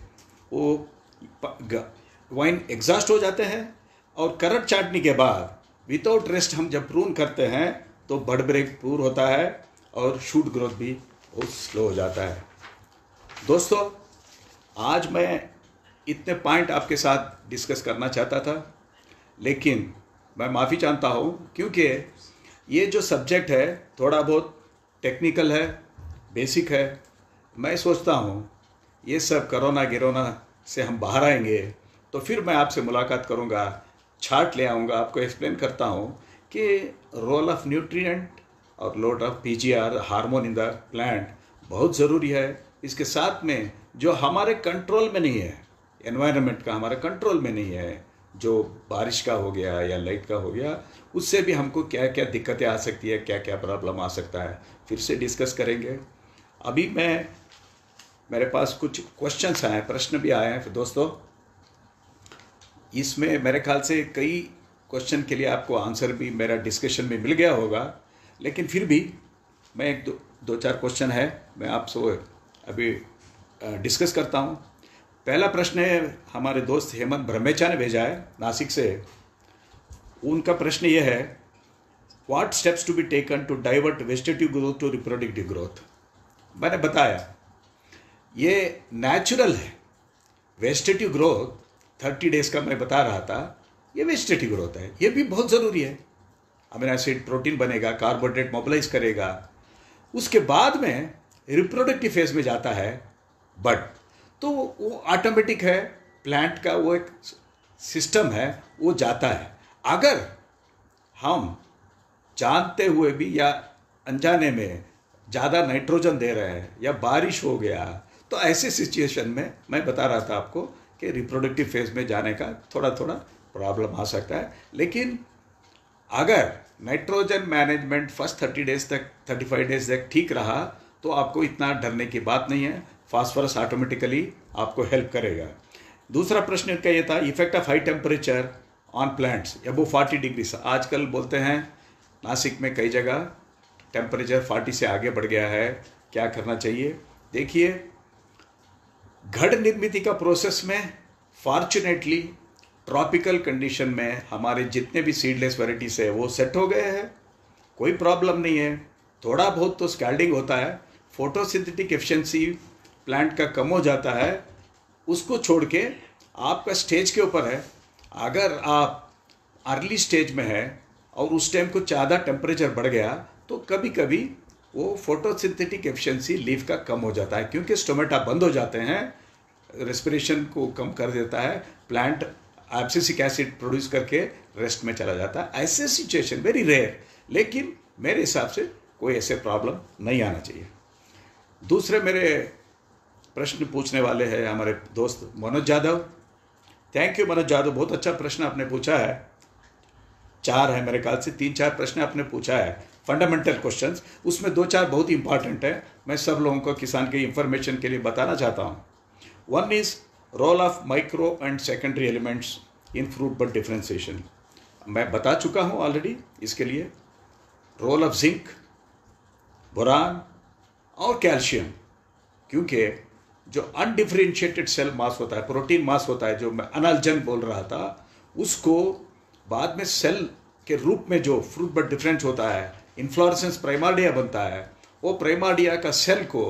वो वाइन एग्जॉस्ट हो जाते हैं, और करट चाटने के बाद विदाउट रेस्ट हम जब प्रून करते हैं तो बड ब्रेक पूर होता है, और शूट ग्रोथ भी बहुत स्लो हो जाता है। दोस्तों, आज मैं इतने पॉइंट आपके साथ डिस्कस करना चाहता था, लेकिन मैं माफ़ी चाहता हूँ, क्योंकि ये जो सब्जेक्ट है थोड़ा बहुत टेक्निकल है, बेसिक है। मैं सोचता हूँ ये सब कोरोना से हम बाहर आएंगे तो फिर मैं आपसे मुलाकात करूँगा, चार्ट ले आऊँगा, आपको एक्सप्लेन करता हूँ कि रोल ऑफ न्यूट्रिएंट और load of PGR hormone in the plant बहुत ज़रूरी है। इसके साथ में जो हमारे कंट्रोल में नहीं है, एनवायरनमेंट का हमारे कंट्रोल में नहीं है, जो बारिश का हो गया या लाइट का हो गया, उससे भी हमको क्या क्या दिक्कतें आ सकती है, क्या क्या प्रॉब्लम आ सकता है, फिर से डिस्कस करेंगे। अभी मेरे पास कुछ क्वेश्चंस आए हैं, प्रश्न भी आए हैं। फिर दोस्तों, इसमें मेरे ख्याल से कई क्वेश्चन के लिए आपको आंसर भी मेरा डिस्कशन में मिल गया होगा, लेकिन फिर भी मैं एक दो चार क्वेश्चन है मैं आपसे अभी डिस्कस करता हूँ। पहला प्रश्न है, हमारे दोस्त हेमंत ब्रह्मेचा ने भेजा है नासिक से। उनका प्रश्न ये है, what steps to be taken to divert vegetative growth to reproductive growth. मैंने बताया ये नेचुरल है, वेजिटेटिव ग्रोथ 30 डेज का मैं बता रहा था, ये वेजिटेटिव ग्रोथ है, ये भी बहुत ज़रूरी है। अमीनो एसिड प्रोटीन बनेगा, कार्बोहाइड्रेट मोबिलाइज करेगा, उसके बाद में रिप्रोडक्टिव फेज में जाता है। बट तो वो ऑटोमेटिक है, प्लांट का वो एक सिस्टम है, वो जाता है। अगर हम जानते हुए भी या अनजाने में ज़्यादा नाइट्रोजन दे रहे हैं या बारिश हो गया, तो ऐसे सिचुएशन में मैं बता रहा था आपको कि रिप्रोडक्टिव फेज में जाने का थोड़ा थोड़ा प्रॉब्लम आ सकता है। लेकिन अगर नाइट्रोजन मैनेजमेंट फर्स्ट 30 डेज तक 35 डेज तक ठीक रहा तो आपको इतना डरने की बात नहीं है। फास्फोरस ऑटोमेटिकली आपको हेल्प करेगा। दूसरा प्रश्न इनका ये था, effect of high temperature on plants above 40 degree. आजकल बोलते हैं नासिक में कई जगह टेम्परेचर 40 से आगे बढ़ गया है, क्या करना चाहिए? देखिए, घड़ निर्मित का प्रोसेस में फॉर्चुनेटली ट्रॉपिकल कंडीशन में हमारे जितने भी सीडलेस वैराइटीज है वो सेट हो गए हैं, कोई प्रॉब्लम नहीं है। थोड़ा बहुत तो स्कैल्डिंग होता है, फोटोसिंथेटिक एफिशिएंसी प्लांट का कम हो जाता है, उसको छोड़ के आपका स्टेज के ऊपर है। अगर आप अर्ली स्टेज में है और उस टाइम कुछ ज़्यादा टेम्परेचर बढ़ गया तो कभी कभी वो फोटोसिंथेटिक एफिशिएंसी लीफ का कम हो जाता है, क्योंकि स्टोमेटा बंद हो जाते हैं, रेस्पिरेशन को कम कर देता है, प्लांट एब्सिसिक एसिड प्रोड्यूस करके रेस्ट में चला जाता है। ऐसे सिचुएशन वेरी रेयर, लेकिन मेरे हिसाब से कोई ऐसे प्रॉब्लम नहीं आना चाहिए। दूसरे मेरे प्रश्न पूछने वाले हैं हमारे दोस्त मनोज यादव। थैंक यू मनोज यादव, बहुत अच्छा प्रश्न आपने पूछा है। 4 है मेरे ख्याल से, 3-4 प्रश्न आपने पूछा है फंडामेंटल क्वेश्चंस, उसमें 2-4 बहुत इंपॉर्टेंट है, मैं सब लोगों को किसान के इंफॉर्मेशन के लिए बताना चाहता हूँ। One is role of micro and secondary elements in fruit bud differentiation. मैं बता चुका हूँ ऑलरेडी। इसके लिए रोल ऑफ जिंक, बोरान और कैल्शियम, क्योंकि जो अनडिफरेंशिएटेड सेल मास होता है, प्रोटीन मास होता है, जो मैं अनालजन बोल रहा था, उसको बाद में सेल के रूप में जो फ्रूट बट डिफरेंस होता है, इन्फ्लोरेसेंस प्राइमार्डिया बनता है, वो प्राइमार्डिया का सेल को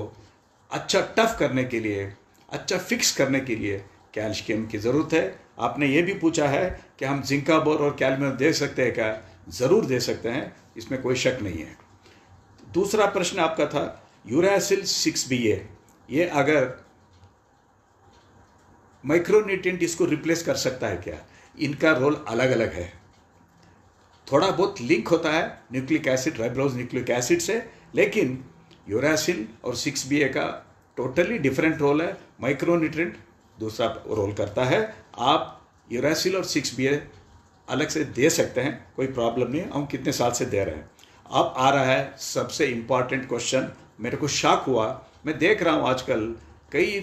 अच्छा टफ करने के लिए, अच्छा फिक्स करने के लिए कैल्शियम की ज़रूरत है। आपने ये भी पूछा है कि हम जिंका बोर और कैल्शियम दे सकते हैं क्या? ज़रूर दे सकते हैं, इसमें कोई शक नहीं है। दूसरा प्रश्न आपका था यूरासिल 6BA, ये अगर माइक्रोन्यूट्रिएंट इसको रिप्लेस कर सकता है क्या? इनका रोल अलग अलग है, थोड़ा बहुत लिंक होता है nucleic acid, ribose nucleic acid से, लेकिन यूरासिल और 6BA का टोटली डिफरेंट रोल है। माइक्रोन्यूट्रिएंट दूसरा रोल करता है। आप यूरासिल और 6BA अलग से दे सकते हैं, कोई प्रॉब्लम नहीं है। हम कितने साल से दे रहे हैं। अब आ रहा है सबसे इम्पॉर्टेंट क्वेश्चन, मेरे को शॉक हुआ, मैं देख रहा हूँ आजकल कई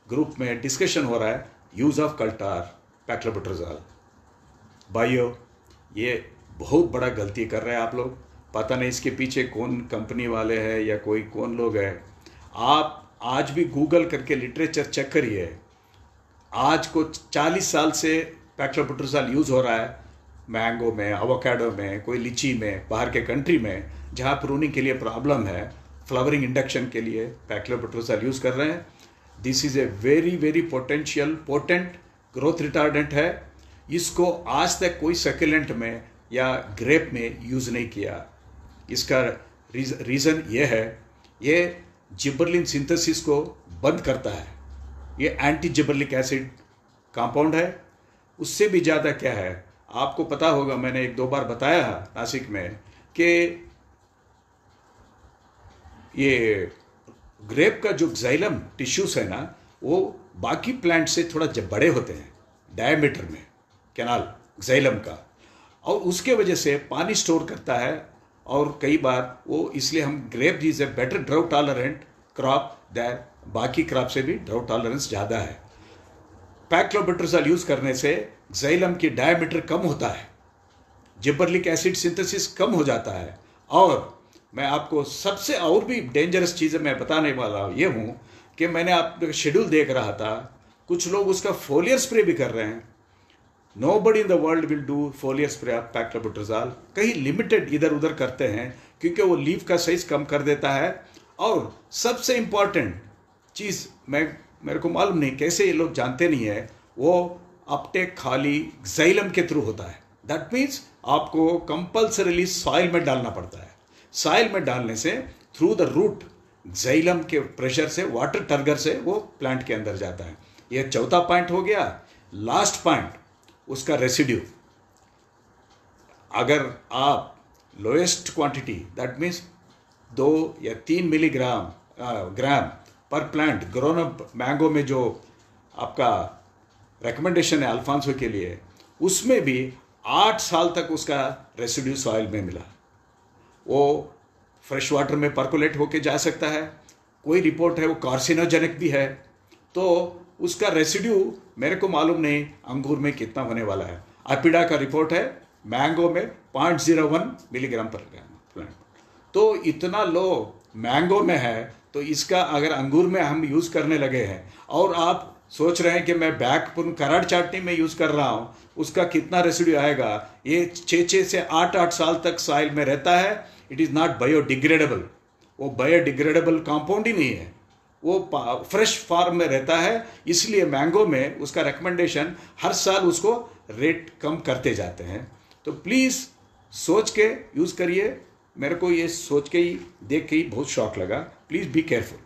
ग्रुप में डिस्कशन हो रहा है, यूज़ ऑफ कल्टार पैक्लोबुटराजोल। भाइयों, ये बहुत बड़ा गलती कर रहे हैं आप लोग। पता नहीं इसके पीछे कौन कंपनी वाले हैं या कोई कौन लोग हैं। आप आज भी गूगल करके लिटरेचर चेक करिए, आज को 40 साल से पैक्लोबुटराजोल यूज़ हो रहा है मैंगो में, एवोकाडो में, कोई लीची में, बाहर के कंट्री में जहाँ प्रूनिंग के लिए प्रॉब्लम है, फ्लावरिंग इंडक्शन के लिए पैक्लोबुटराजोल यूज़ कर रहे हैं। This is a very very potent growth retardant है। इसको आज तक कोई सकुलेंट में या ग्रेप में यूज़ नहीं किया। इसका रीज़न ये है, ये जिबरलिन सिंथेसिस को बंद करता है। ये एंटी जिबरलिक एसिड कंपाउंड है। उससे भी ज़्यादा क्या है, आपको पता होगा, मैंने 1-2 बार बताया है नासिक में कि ये ग्रेप का जो जाइलम टिश्यूज है ना, वो बाकी प्लांट से थोड़ा बड़े होते हैं डायमीटर में, कैनाल जाइलम का, और उसके वजह से पानी स्टोर करता है। और कई बार वो, इसलिए हम grape is a better drought tolerant crop that, बाकी क्रॉप से भी ड्राउट टॉलरेंस ज़्यादा है। पैक्लोबुटराजोल यूज़ करने से जाइलम की डायमीटर कम होता है, जिबरलिक एसिड सिंथेसिस कम हो जाता है। और मैं आपको सबसे और भी डेंजरस चीज़ें मैं बताने वाला ये हूँ कि मैंने आपका शेड्यूल देख रहा था, कुछ लोग उसका फोलियर स्प्रे भी कर रहे हैं। Nobody in the world will do foliar spray of paclobutrazol. कहीं लिमिटेड इधर उधर करते हैं क्योंकि वो लीफ का साइज कम कर देता है। और सबसे इम्पॉर्टेंट चीज़, मेरे को मालूम नहीं कैसे ये लोग जानते नहीं है, वो अपटेक खाली जाइलम के थ्रू होता है। दैट मीन्स आपको कंपल्सरीली सॉइल में डालना पड़ता है। सॉइल में डालने से थ्रू द रूट जाइलम के प्रेशर से, वाटर टर्गर से वो प्लांट के अंदर जाता है। ये चौथा पॉइंट हो गया। लास्ट पॉइंट उसका रेसिड्यू। अगर आप लोएस्ट क्वांटिटी, दैट मीन्स 2 या 3 मिलीग्राम ग्राम पर प्लांट ग्रोन अप मैंगो में जो आपका रिकमेंडेशन है अल्फांसो के लिए, उसमें भी 8 साल तक उसका रेसिड्यू सॉइल में मिला। वो फ्रेश वाटर में पर्कुलेट होके जा सकता है। कोई रिपोर्ट है वो कार्सिनोजेनिक भी है। तो उसका रेसिड्यू मेरे को मालूम नहीं अंगूर में कितना होने वाला है। एपिडा का रिपोर्ट है मैंगो में 0.01 मिलीग्राम पर ग्राम प्लांट। तो इतना लो मैंगो में है, तो इसका अगर अंगूर में हम यूज़ करने लगे हैं और आप सोच रहे हैं कि मैं बैकपुन कराड़ चाटनी में यूज़ कर रहा हूँ, उसका कितना रेसिड्यू आएगा। ये 6 से 8 साल तक सॉइल में रहता है। It is not biodegradable. वो बायोडिग्रेडेबल कंपाउंड ही नहीं है, वो फ्रेश फॉर्म में रहता है। इसलिए मैंगो में उसका रिकमेंडेशन हर साल उसको रेट कम करते जाते हैं। तो प्लीज़ सोच के यूज़ करिए। मेरे को ये सोच के ही, देख के ही बहुत शॉक लगा। Please be careful.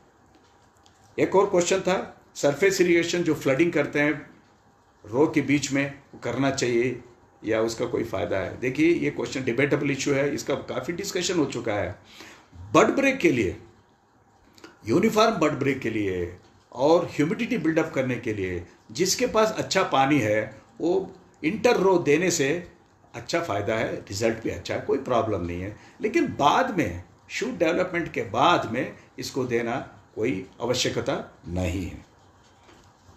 एक और क्वेश्चन था, सरफेस इरिगेशन जो फ्लडिंग करते हैं रो के बीच में, वो करना चाहिए या उसका कोई फ़ायदा है। देखिए ये क्वेश्चन डिबेटेबल इशू है, इसका काफ़ी डिस्कशन हो चुका है। बड ब्रेक के लिए, यूनिफॉर्म बड ब्रेक के लिए और ह्यूमिडिटी बिल्डअप करने के लिए जिसके पास अच्छा पानी है वो इंटर रो देने से अच्छा फ़ायदा है, रिजल्ट भी अच्छा है, कोई प्रॉब्लम नहीं है। लेकिन बाद में शूट डेवलपमेंट के बाद में इसको देना कोई आवश्यकता नहीं है।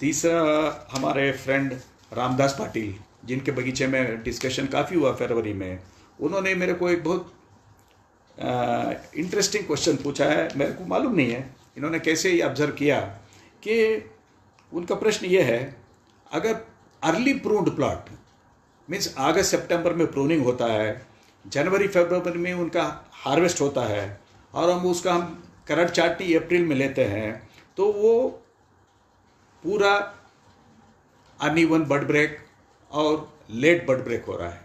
तीसरा, हमारे फ्रेंड रामदास पाटिल जिनके बगीचे में डिस्कशन काफ़ी हुआ फरवरी में, उन्होंने मेरे को एक बहुत इंटरेस्टिंग क्वेश्चन पूछा है। मेरे को मालूम नहीं है इन्होंने कैसे ये ऑब्जर्व किया कि उनका प्रश्न ये है, अगर अर्ली प्रून्ड प्लॉट मीन्स अगस्त सितंबर में प्रूनिंग होता है, जनवरी फरवरी में उनका हार्वेस्ट होता है और हम करड़ चाटनी अप्रैल में लेते हैं, तो वो पूरा अनइवन बड ब्रेक और लेट बड ब्रेक हो रहा है।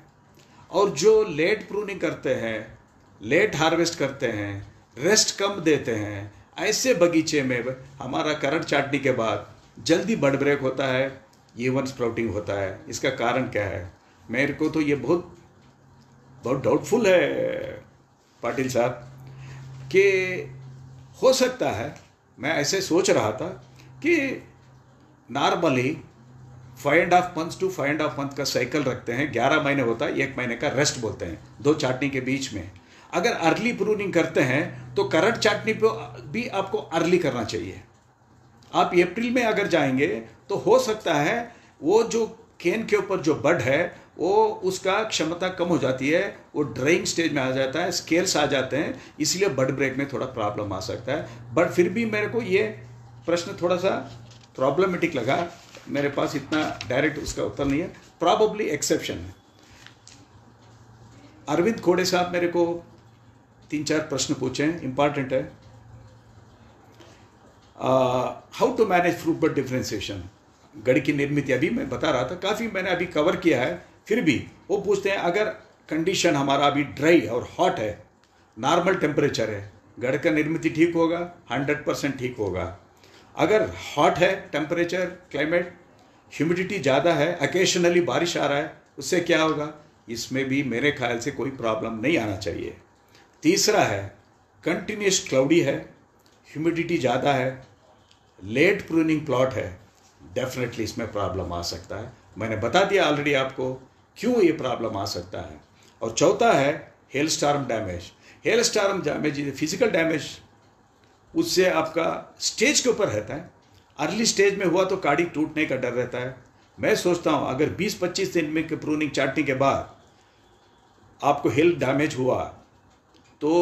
और जो लेट प्रूनिंग करते हैं, लेट हार्वेस्ट करते हैं, रेस्ट कम देते हैं, ऐसे बगीचे में हमारा करड़ चाटनी के बाद जल्दी बड ब्रेक होता है, इवन स्प्राउटिंग होता है। इसका कारण क्या है? मेरे को तो ये बहुत डाउटफुल है पाटिल साहब कि हो सकता है, मैं ऐसे सोच रहा था कि नॉर्मली 5.5 मंथ्स टू 5.5 मंथ का साइकिल रखते हैं, 11 महीने होता है, 1 महीने का रेस्ट बोलते हैं 2 चाटनी के बीच में। अगर अर्ली प्रूनिंग करते हैं तो करड़ चाटनी पे भी आपको अर्ली करना चाहिए। आप अप्रैल में अगर जाएंगे तो हो सकता है वो जो केन के ऊपर जो बड है वो उसका क्षमता कम हो जाती है, वो ड्राइंग स्टेज में आ जाता है, स्केल्स आ जाते हैं, इसलिए बड ब्रेक में थोड़ा प्रॉब्लम आ सकता है। बट फिर भी मेरे को ये प्रश्न थोड़ा सा प्रॉब्लमेटिक लगा। मेरे पास इतना डायरेक्ट उसका उत्तर नहीं है, प्रॉबेबली एक्सेप्शन है। अरविंद खोड़े साहब मेरे को 3-4 प्रश्न पूछे हैं, इंपॉर्टेंट है। How to manage fruit bud differentiation, गड़ की निर्मित अभी मैं बता रहा था, काफ़ी मैंने अभी कवर किया है। फिर भी वो पूछते हैं अगर कंडीशन हमारा अभी ड्राई और हॉट है, नॉर्मल टेम्परेचर है, गड़ का निर्मित ठीक होगा? 100% ठीक होगा। अगर हॉट है टेम्परेचर, क्लाइमेट, ह्यूमिडिटी ज़्यादा है, अकेशनली बारिश आ रहा है, उससे क्या होगा? इसमें भी मेरे ख्याल से कोई प्रॉब्लम नहीं आना चाहिए। तीसरा है कंटिन्यूस क्लाउडी है, ह्यूमिडिटी ज़्यादा है, लेट प्रूनिंग प्लॉट है, डेफिनेटली इसमें प्रॉब्लम आ सकता है। मैंने बता दिया ऑलरेडी आपको क्यों ये प्रॉब्लम आ सकता है। और चौथा है hello storm damage. Hello storm damage physical damage, उससे आपका स्टेज के ऊपर रहता है। अर्ली स्टेज में हुआ तो काड़ी टूटने का डर रहता है। मैं सोचता हूँ अगर 20-25 दिन में प्रूनिंग चाटने के बाद आपको हेल डैमेज हुआ तो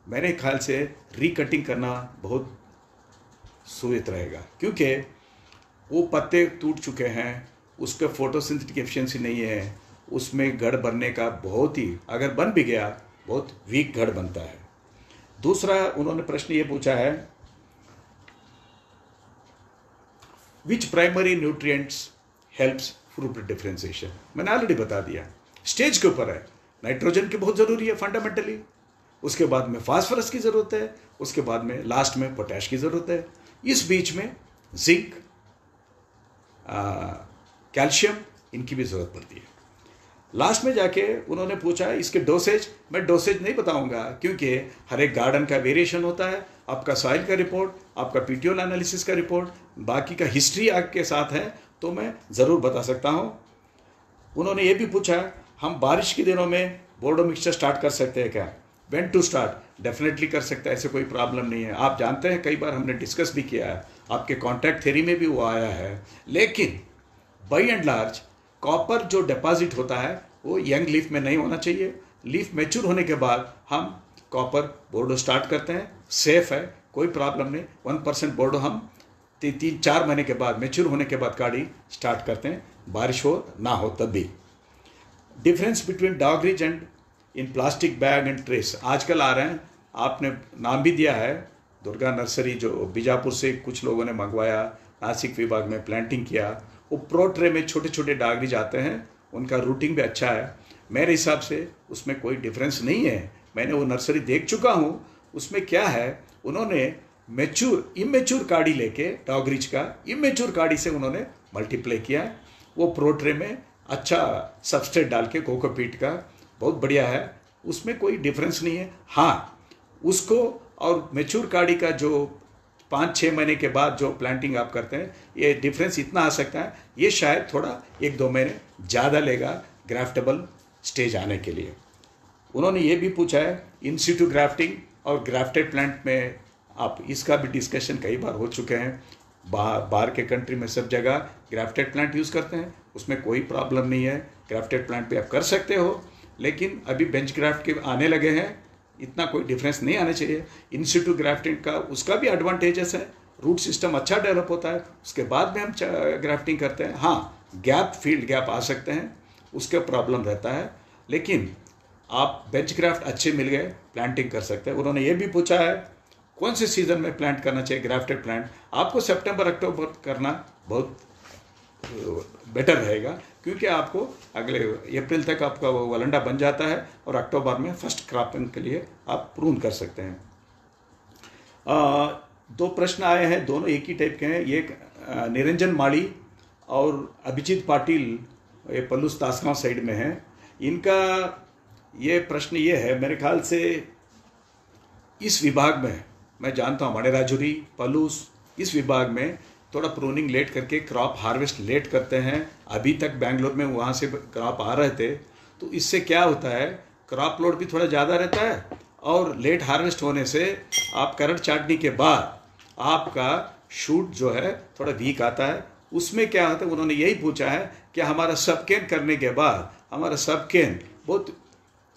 मेरे ख्याल से रिकटिंग करना बहुत सुविधा रहेगा, क्योंकि वो पत्ते टूट चुके हैं, उसका फोटोसिंथेटिक एफिशिएंसी नहीं है, उसमें गढ़ बनने का बहुत ही, अगर बन भी गया बहुत वीक गढ़ बनता है। दूसरा उन्होंने प्रश्न ये पूछा है which primary nutrients helps fruit differentiation. मैंने ऑलरेडी बता दिया, स्टेज के ऊपर है। नाइट्रोजन की बहुत ज़रूरी है फंडामेंटली, उसके बाद में फास्फोरस की ज़रूरत है, उसके बाद में लास्ट में पोटैश की ज़रूरत है। इस बीच में जिंक, कैल्शियम, इनकी भी ज़रूरत पड़ती है। लास्ट में जाके उन्होंने पूछा इसके डोसेज, मैं डोसेज नहीं बताऊंगा क्योंकि हर एक गार्डन का वेरिएशन होता है। आपका सॉइल का रिपोर्ट, आपका पीटीओल एनालिसिस का रिपोर्ट, बाकी का हिस्ट्री आपके साथ है तो मैं ज़रूर बता सकता हूँ। उन्होंने ये भी पूछा हम बारिश के दिनों में बोर्डो मिक्सचर स्टार्ट कर सकते हैं क्या? When to start? डेफिनेटली कर सकते हैं, ऐसे कोई प्रॉब्लम नहीं है। आप जानते हैं कई बार हमने डिस्कस भी किया है, आपके कॉन्ट्रैक्ट थ्योरी में भी वो आया है। लेकिन बाई एंड लार्ज कॉपर जो डिपॉजिट होता है वो यंग लीफ में नहीं होना चाहिए। लीफ मैच्योर होने के बाद हम कॉपर बोर्डो स्टार्ट करते हैं, सेफ है, कोई प्रॉब्लम नहीं। 1% बोर्डो हम 3-4 महीने के बाद मैच्योर होने के बाद गाड़ी स्टार्ट करते हैं, बारिश हो ना हो तब भी। डिफरेंस बिटवीन डॉगरिज and in plastic bag and trace आजकल आ रहे हैं, आपने नाम भी दिया है दुर्गा नर्सरी जो बीजापुर से कुछ लोगों ने मंगवाया, नासिक विभाग में प्लांटिंग किया। वो प्रो ट्रे में छोटे छोटे डॉगरिज आते हैं, उनका रूटिंग भी अच्छा है। मेरे हिसाब से उसमें कोई डिफरेंस नहीं है, मैंने वो नर्सरी देख चुका हूँ। उसमें क्या है, उन्होंने मैच्योर इमेच्योर काड़ी लेके डॉगरिज का इमेच्योर काड़ी से उन्होंने मल्टीप्लाई किया है। वो प्रो ट्रे में अच्छा सबस्ट्रेट डाल के कोकोपीट का बहुत बढ़िया है, उसमें कोई डिफरेंस नहीं है। हाँ, उसको और मैच्योर काड़ी का जो 5-6 महीने के बाद जो प्लांटिंग आप करते हैं, ये डिफरेंस इतना आ सकता है, ये शायद थोड़ा 1-2 महीने ज़्यादा लेगा ग्राफ्टेबल स्टेज आने के लिए। उन्होंने ये भी पूछा है इन सिटू ग्राफ्टिंग और ग्राफ्टेड प्लांट में, आप इसका भी डिस्कशन कई बार हो चुके हैं। बाहर के कंट्री में सब जगह ग्राफ्टेड प्लांट यूज़ करते हैं, उसमें कोई प्रॉब्लम नहीं है, ग्राफ्टेड प्लांट भी आप कर सकते हो। लेकिन अभी बेंच ग्राफ्ट के आने लगे हैं, इतना कोई डिफरेंस नहीं आना चाहिए। इन सिटू ग्राफ्टिंग का उसका भी एडवांटेजेस है, रूट सिस्टम अच्छा डेवलप होता है, उसके बाद में हम ग्राफ्टिंग करते हैं। हाँ, गैप, फील्ड गैप आ सकते हैं, उसका प्रॉब्लम रहता है, लेकिन आप बेंच ग्राफ्ट अच्छे मिल गए, प्लांटिंग कर सकते हैं। उन्होंने ये भी पूछा है कौन से सीज़न में प्लांट करना चाहिए ग्राफ्टेड प्लांट। आपको सितंबर अक्टूबर करना बहुत बेटर रहेगा, क्योंकि आपको अगले अप्रैल तक आपका वो वलंडा बन जाता है और अक्टूबर में फर्स्ट क्रॉपिंग के लिए आप प्रून कर सकते हैं। 2 प्रश्न आए हैं, दोनों एक ही टाइप के हैं। ये निरंजन माड़ी और अभिजीत पाटिल, ये पल्लूस तासगांव साइड में है। इनका ये प्रश्न ये है, मेरे ख्याल से इस विभाग में, मैं जानता हूँ मणिराजुरी, पलूस, इस विभाग में थोड़ा प्रूनिंग लेट करके क्रॉप हार्वेस्ट लेट करते हैं। अभी तक बेंगलोर में वहाँ से क्रॉप आ रहे थे, तो इससे क्या होता है, क्रॉप लोड भी थोड़ा ज़्यादा रहता है और लेट हार्वेस्ट होने से आप करंट चाटने के बाद आपका शूट जो है थोड़ा वीक आता है। उसमें क्या होता है, उन्होंने यही पूछा है कि हमारा सबकेन करने के बाद हमारा सबकेन बहुत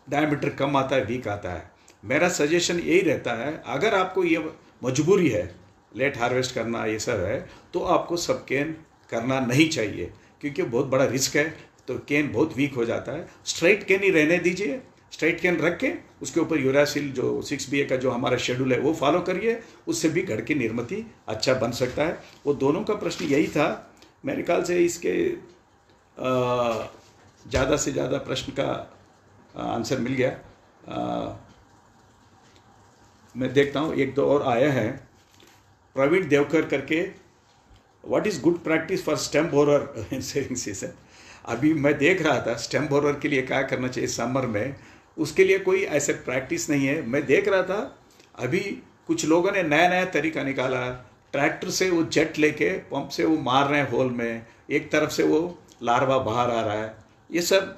डायमीटर कम आता है, वीक आता है। मेरा सजेशन यही रहता है, अगर आपको ये मजबूरी है लेट हार्वेस्ट करना, ये सब है, तो आपको सब केन करना नहीं चाहिए, क्योंकि बहुत बड़ा रिस्क है, तो केन बहुत वीक हो जाता है। स्ट्राइट केन ही रहने दीजिए, स्ट्राइट केन रख के उसके ऊपर यूरासिल जो 6BA का जो हमारा शेड्यूल है वो फॉलो करिए, उससे भी घर की निर्मिती अच्छा बन सकता है। वो दोनों का प्रश्न यही था। मेरे ख्याल से इसके ज़्यादा से ज़्यादा प्रश्न का आंसर मिल गया। मैं देखता हूँ 1-2 और आया है। प्रवीण देवकर करके, what is good practice for stem borer in saving season. अभी मैं देख रहा था स्टेम बोरर के लिए क्या करना चाहिए समर में, उसके लिए कोई ऐसे प्रैक्टिस नहीं है। मैं देख रहा था अभी कुछ लोगों ने नया नया तरीका निकाला, ट्रैक्टर से वो जेट लेके पंप से वो मार रहे हैं होल में, एक तरफ से वो लार्वा बाहर आ रहा है। ये सब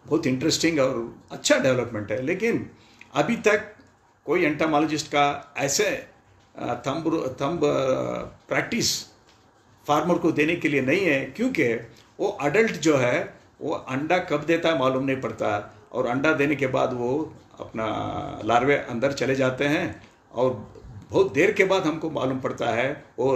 बहुत इंटरेस्टिंग और अच्छा डेवलपमेंट है, लेकिन अभी तक कोई एंटामोलॉजिस्ट का ऐसे थंब प्रैक्टिस फार्मर को देने के लिए नहीं है, क्योंकि वो अडल्ट जो है वो अंडा कब देता है मालूम नहीं पड़ता, और अंडा देने के बाद वो अपना लार्वे अंदर चले जाते हैं और बहुत देर के बाद हमको मालूम पड़ता है वो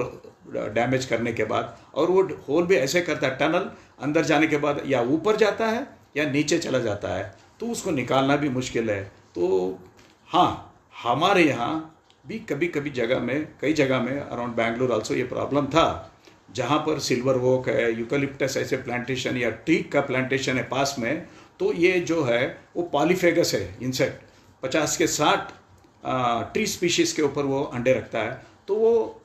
डैमेज करने के बाद। और वो होल भी ऐसे करता है, टनल अंदर जाने के बाद या ऊपर जाता है या नीचे चला जाता है, तो उसको निकालना भी मुश्किल है। तो हाँ, हमारे यहाँ भी कभी कभी जगह में, कई जगह में अराउंड बैंगलोर आल्सो ये प्रॉब्लम था, जहाँ पर सिल्वर वोक है, यूकलिप्टस ऐसे प्लांटेशन या टीक का प्लांटेशन है पास में, तो ये जो है वो पॉलीफेगस है इंसेक्ट, 50 के 60 ट्री स्पीशीज के ऊपर वो अंडे रखता है, तो वो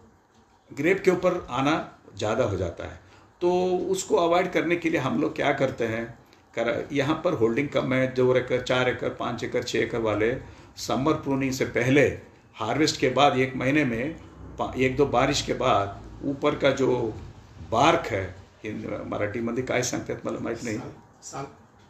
ग्रेप के ऊपर आना ज़्यादा हो जाता है। तो उसको अवॉइड करने के लिए हम लोग क्या करते हैं, यहाँ पर होल्डिंग कम है, 2 एकड़ 4 एकड़ 5 एकड़ 6 एकड़ वाले समर प्रूनिंग से पहले, हार्वेस्ट के बाद 1 महीने में 1-2 बारिश के बाद ऊपर का जो बार्क है, मराठीमध्ये काय सांगतात मला माहीत नहीं,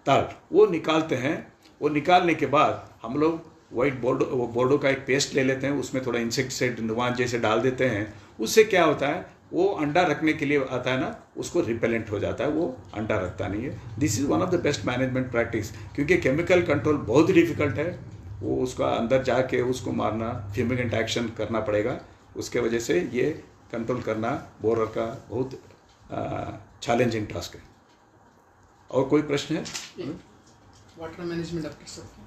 ताल, वो निकालते हैं। वो निकालने के बाद हम लोग वाइट बोर्डो का एक पेस्ट ले लेते हैं, उसमें थोड़ा इंसेक्टिसाइड नुवान जैसे डाल देते हैं। उससे क्या होता है, वो अंडा रखने के लिए आता है ना, उसको रिपेलेंट हो जाता है, वो अंडा रखता नहीं है। This is one of the best management practice, क्योंकि केमिकल कंट्रोल बहुत ही डिफिकल्ट है। वो उसका अंदर जाके उसको मारना, फ्यूमिगेंट एक्शन करना पड़ेगा। उसके वजह से ये कंट्रोल करना बोरर का बहुत चैलेंजिंग टास्क है। और कोई प्रश्न है? वाटर मैनेजमेंट आफ्टर सबकेन,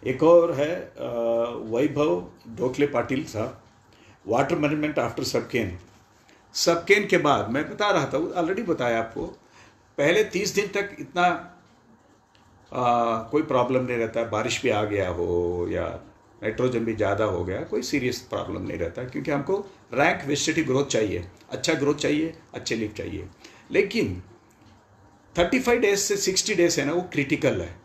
एक और है वैभव ढोकले पाटिल साहब, वाटर मैनेजमेंट आफ्टर सबकेन। सबकेन के बाद मैं बता रहा था, ऑलरेडी बताया आपको, पहले 30 दिन तक इतना कोई प्रॉब्लम नहीं रहता है। बारिश भी आ गया हो या नाइट्रोजन भी ज़्यादा हो गया, कोई सीरियस प्रॉब्लम नहीं रहता, क्योंकि हमको रैंक वेजिटेटिव ग्रोथ चाहिए, अच्छा ग्रोथ चाहिए, अच्छे लीफ चाहिए। लेकिन 35 डेज से 60 डेज है ना, वो क्रिटिकल है,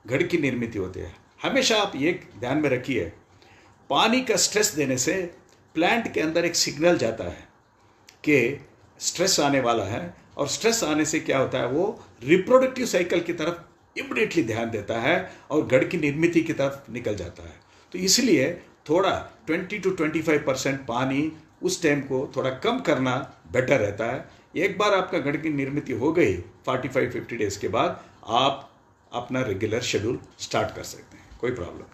घड़ की निर्मित होती है। हमेशा आप ये ध्यान में रखिए, पानी का स्ट्रेस देने से प्लांट के अंदर एक सिग्नल जाता है कि स्ट्रेस आने वाला है, और स्ट्रेस आने से क्या होता है, वो रिप्रोडक्टिव साइकिल की तरफ इमीडिएटली ध्यान देता है और गढ़ की निर्मित की तरफ निकल जाता है। तो इसलिए थोड़ा 20 to 25% पानी उस टाइम को थोड़ा कम करना बेटर रहता है। एक बार आपका गढ़ की निर्मित हो गई 45-50 डेज के बाद, आप अपना रेगुलर शेड्यूल स्टार्ट कर सकते हैं, कोई प्रॉब्लम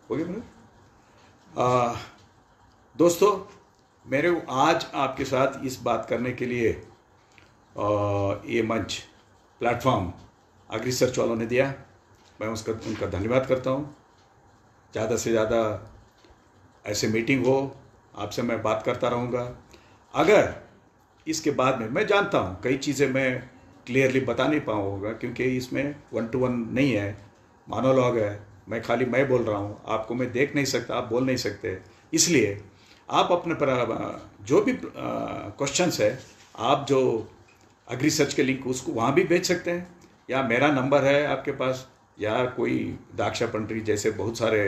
हो गया। दोस्तों, मेरे आज आपके साथ इस बात करने के लिए ये मंच, प्लेटफॉर्म एग्रीसर्च वालों ने दिया, मैं उनका धन्यवाद करता हूँ। ज़्यादा से ज़्यादा ऐसे मीटिंग हो, आपसे मैं बात करता रहूँगा। अगर इसके बाद में, मैं जानता हूँ कई चीज़ें मैं क्लियरली बता नहीं पाऊँगा, क्योंकि इसमें 1-to-1 नहीं है, मोनोलॉग है, मैं बोल रहा हूँ, आपको मैं देख नहीं सकता, आप बोल नहीं सकते। इसलिए आप अपने पर जो भी क्वेश्चंस है, आप जो एग्रीसर्च के लिंक उसको वहाँ भी भेज सकते हैं, या मेरा नंबर है आपके पास, या कोई दाक्षा पंट्री जैसे बहुत सारे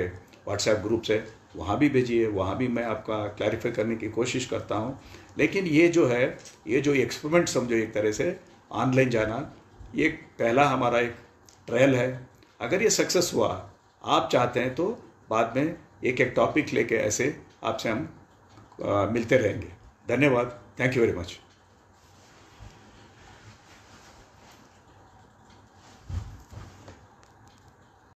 व्हाट्सएप ग्रुप्स है, वहाँ भी भेजिए, वहाँ भी मैं आपका क्लैरिफाई करने की कोशिश करता हूँ। लेकिन ये जो है, ये जो एक्सपेरिमेंट समझो एक तरह से ऑनलाइन जाना, ये पहला हमारा एक ट्रायल है। अगर ये सक्सेस हुआ, आप चाहते हैं तो बाद में एक टॉपिक लेके ऐसे आपसे हम मिलते रहेंगे। धन्यवाद, थैंक यू वेरी मच।